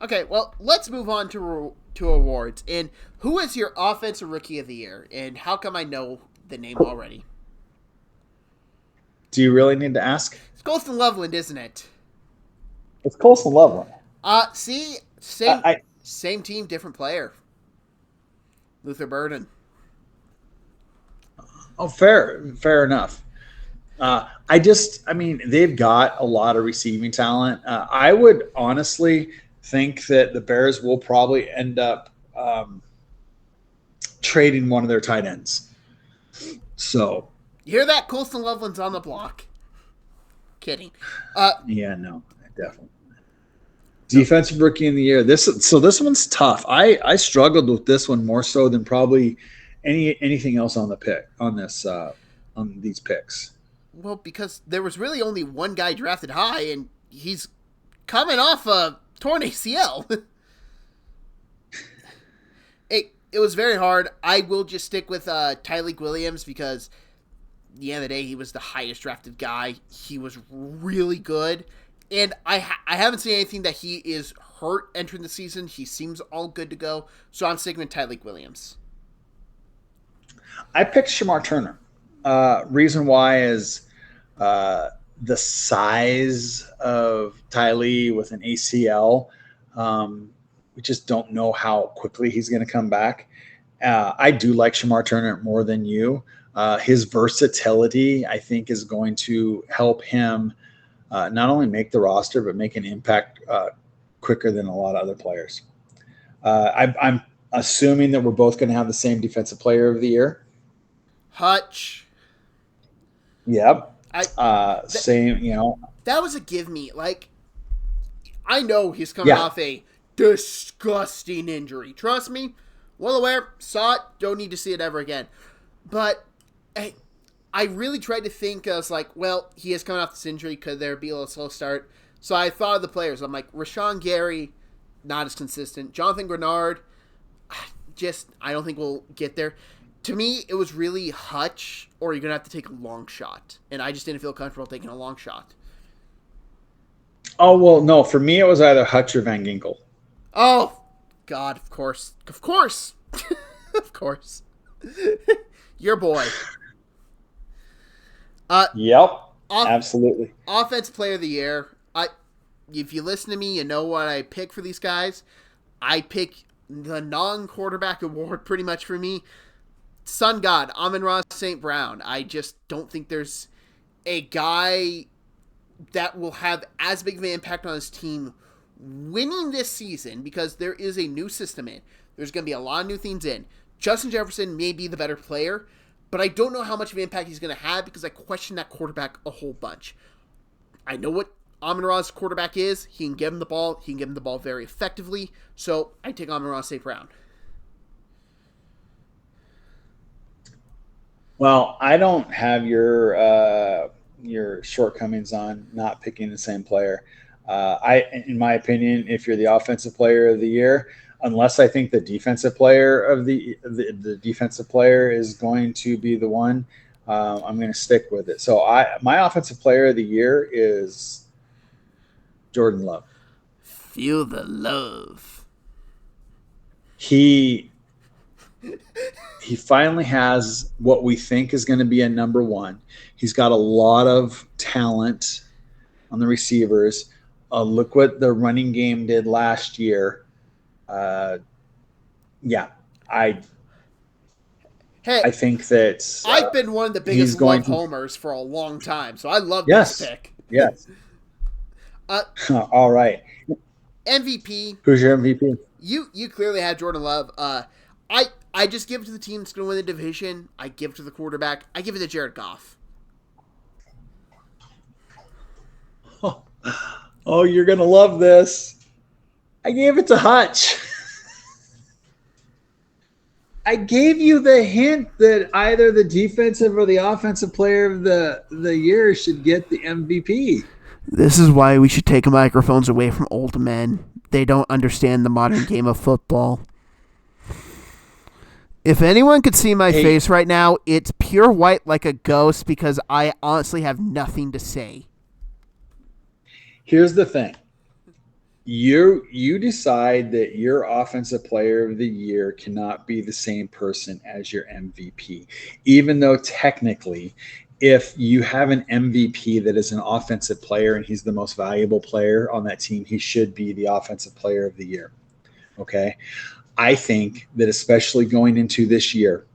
[SPEAKER 1] Okay, well, let's move on to awards. And who is your offensive rookie of the year? And how come I know the name already?
[SPEAKER 2] Do you really need to ask?
[SPEAKER 1] It's Colston Loveland, isn't it?
[SPEAKER 2] It's Colson Loveland.
[SPEAKER 1] See,
[SPEAKER 2] I
[SPEAKER 1] same team, different player. Luther Burden.
[SPEAKER 2] Oh, fair enough. I mean, they've got a lot of receiving talent. I would honestly think that the Bears will probably end up trading one of their tight ends. So,
[SPEAKER 1] You hear that? Colston Loveland's on the block. Kidding.
[SPEAKER 2] yeah, no, definitely. Defensive rookie in the year. This one's tough. I struggled with this one more so than probably anything else on the pick on this on these picks.
[SPEAKER 1] Well, because there was really only one guy drafted high, and he's coming off a torn ACL. It was very hard. I will just stick with Tyleik Williams because at the end of the day, he was the highest drafted guy. He was really good. And I haven't seen anything that he is hurt entering the season. He seems all good to go. So I'm sticking with Tyleik Williams.
[SPEAKER 2] I picked Shamar Turner. Reason why is the size of Tylee with an ACL. We just don't know how quickly he's going to come back. I do like Shamar Turner more than you. His versatility, I think, is going to help him not only make the roster, but make an impact quicker than a lot of other players. I'm assuming that we're both going to have the same defensive player of the year.
[SPEAKER 1] Hutch.
[SPEAKER 2] Yep. Same,
[SPEAKER 1] That was a give me. Like, I know he's coming off a disgusting injury. Trust me. Well aware. Saw it. Don't need to see it ever again. But I really tried to think. I was like, well, he is coming off this injury. Could there be a little slow start? So I thought of the players. I'm like, Rashawn Gary, not as consistent. Jonathan Grenard, I don't think we'll get there. To me, it was really Hutch, or you're going to have to take a long shot. And I just didn't feel comfortable taking a long shot.
[SPEAKER 2] Oh, well, no. For me, it was either Hutch or Van Ginkel.
[SPEAKER 1] Oh, God, of course. Of course. Of course. Your boy.
[SPEAKER 2] Yep, absolutely.
[SPEAKER 1] Offense player of the year. If you listen to me, you know what I pick for these guys. I pick the non-quarterback award pretty much for me. Sun God, Amon-Ra St. Brown. I just don't think there's a guy that will have as big of an impact on his team winning this season because there is a new system in. There's going to be a lot of new things in. Justin Jefferson may be the better player, but I don't know how much of an impact he's going to have because I question that quarterback a whole bunch. I know what Amon-Ra's quarterback is. He can give him the ball. He can give him the ball very effectively. So I take Amon-Ra St. Brown.
[SPEAKER 2] Well, I don't have your shortcomings on not picking the same player. In my opinion, if you're the offensive player of the year, unless I think the defensive player of the defensive player is going to be the one, I'm going to stick with it. So my offensive player of the year is Jordan Love.
[SPEAKER 1] Feel the love.
[SPEAKER 2] He finally has what we think is going to be a number one. He's got a lot of talent on the receivers. Look what the running game did last year. Yeah, I think that
[SPEAKER 1] I've been one of the biggest love homers for a long time, so I love this pick.
[SPEAKER 2] Yes. All right.
[SPEAKER 1] MVP.
[SPEAKER 2] Who's your MVP?
[SPEAKER 1] You clearly had Jordan Love. I just give it to the team that's going to win the division. I give it to the quarterback. I give it to Jared Goff.
[SPEAKER 2] Oh, you're going to love this. I gave it to Hutch. I gave you the hint that either the defensive or the offensive player of the year should get the MVP.
[SPEAKER 1] This is why we should take microphones away from old men. They don't understand the modern game of football. If anyone could see my face right now, it's pure white like a ghost because I honestly have nothing to say.
[SPEAKER 2] Here's the thing. You decide that your offensive player of the year cannot be the same person as your MVP, even though technically if you have an MVP that is an offensive player and he's the most valuable player on that team, he should be the offensive player of the year. Okay. I think that especially going into this year,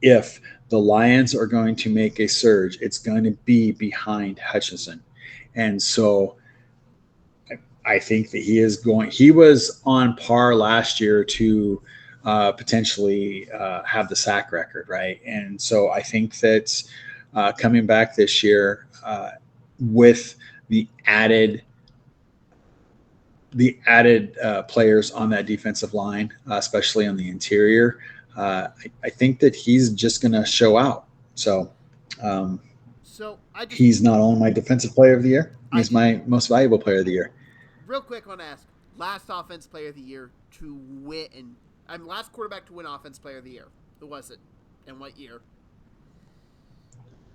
[SPEAKER 2] if the Lions are going to make a surge, it's going to be behind Hutchinson. And so I think that he was on par last year to potentially have the sack record, right? And so I think that coming back this year with the added players on that defensive line, especially on the interior, I think that he's just going to show out. So he's not only my defensive player of the year, he's my most valuable player of the year.
[SPEAKER 1] Real quick, I want to ask, last offense player of the year to win, last quarterback to win offense player of the year. Who was it? And what year?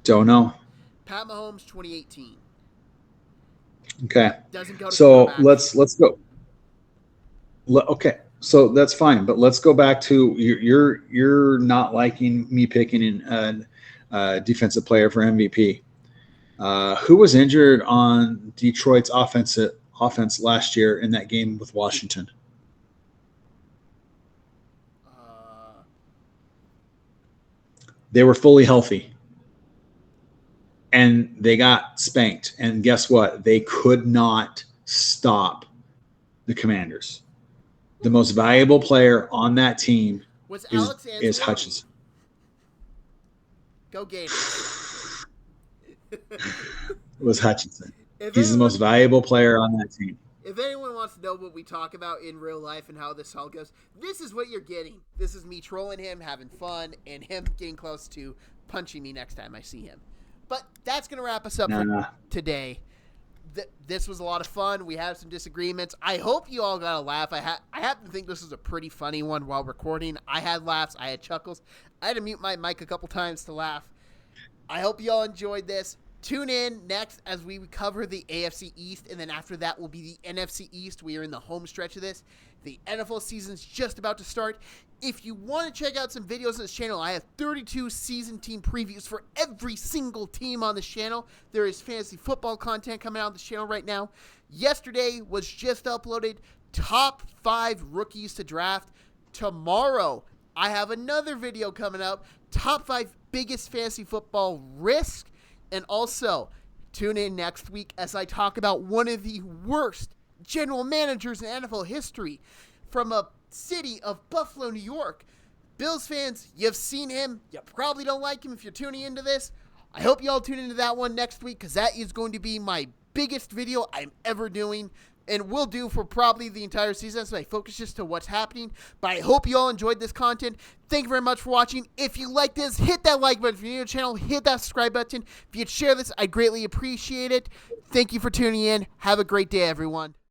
[SPEAKER 2] Don't know.
[SPEAKER 1] Pat Mahomes, 2018.
[SPEAKER 2] Okay.
[SPEAKER 1] Doesn't go to
[SPEAKER 2] so let's go. Okay, so that's fine, but let's go back to you're not liking me picking a defensive player for MVP. Who was injured on Detroit's offense last year in that game with Washington? They were fully healthy. And they got spanked. And guess what? They could not stop the Commanders. The most valuable player on that team is Hutchinson.
[SPEAKER 1] Go Gators.
[SPEAKER 2] It was Hutchinson. He's the most valuable player on that team.
[SPEAKER 1] If anyone wants to know what we talk about in real life and how this all goes, this is what you're getting. This is me trolling him, having fun, and him getting close to punching me next time I see him. But that's going to wrap us up for today. This was a lot of fun. We had some disagreements. I hope you all got a laugh. I happen to think this was a pretty funny one while recording. I had laughs. I had chuckles. I had to mute my mic a couple times to laugh. I hope you all enjoyed this. Tune in next as we cover the AFC East, and then after that will be the NFC East. We are in the home stretch of this. The NFL season's just about to start. If you want to check out some videos on this channel, I have 32 season team previews for every single team on this channel. There is fantasy football content coming out on this channel right now. Yesterday was just uploaded top 5 rookies to draft. Tomorrow, I have another video coming up, top 5 biggest fantasy football risk. And also, tune in next week as I talk about one of the worst general managers in NFL history from a city of Buffalo, New York. Bills fans, you've seen him. You probably don't like him if you're tuning into this. I hope you all tune into that one next week because that is going to be my biggest video I'm ever doing. and will do for probably the entire season, so I focus just to what's happening. But I hope you all enjoyed this content. Thank you very much for watching. If you like this, hit that like button. If you're new to the channel, hit that subscribe button. If you'd share this, I greatly appreciate it. Thank you for tuning in. Have a great day, everyone.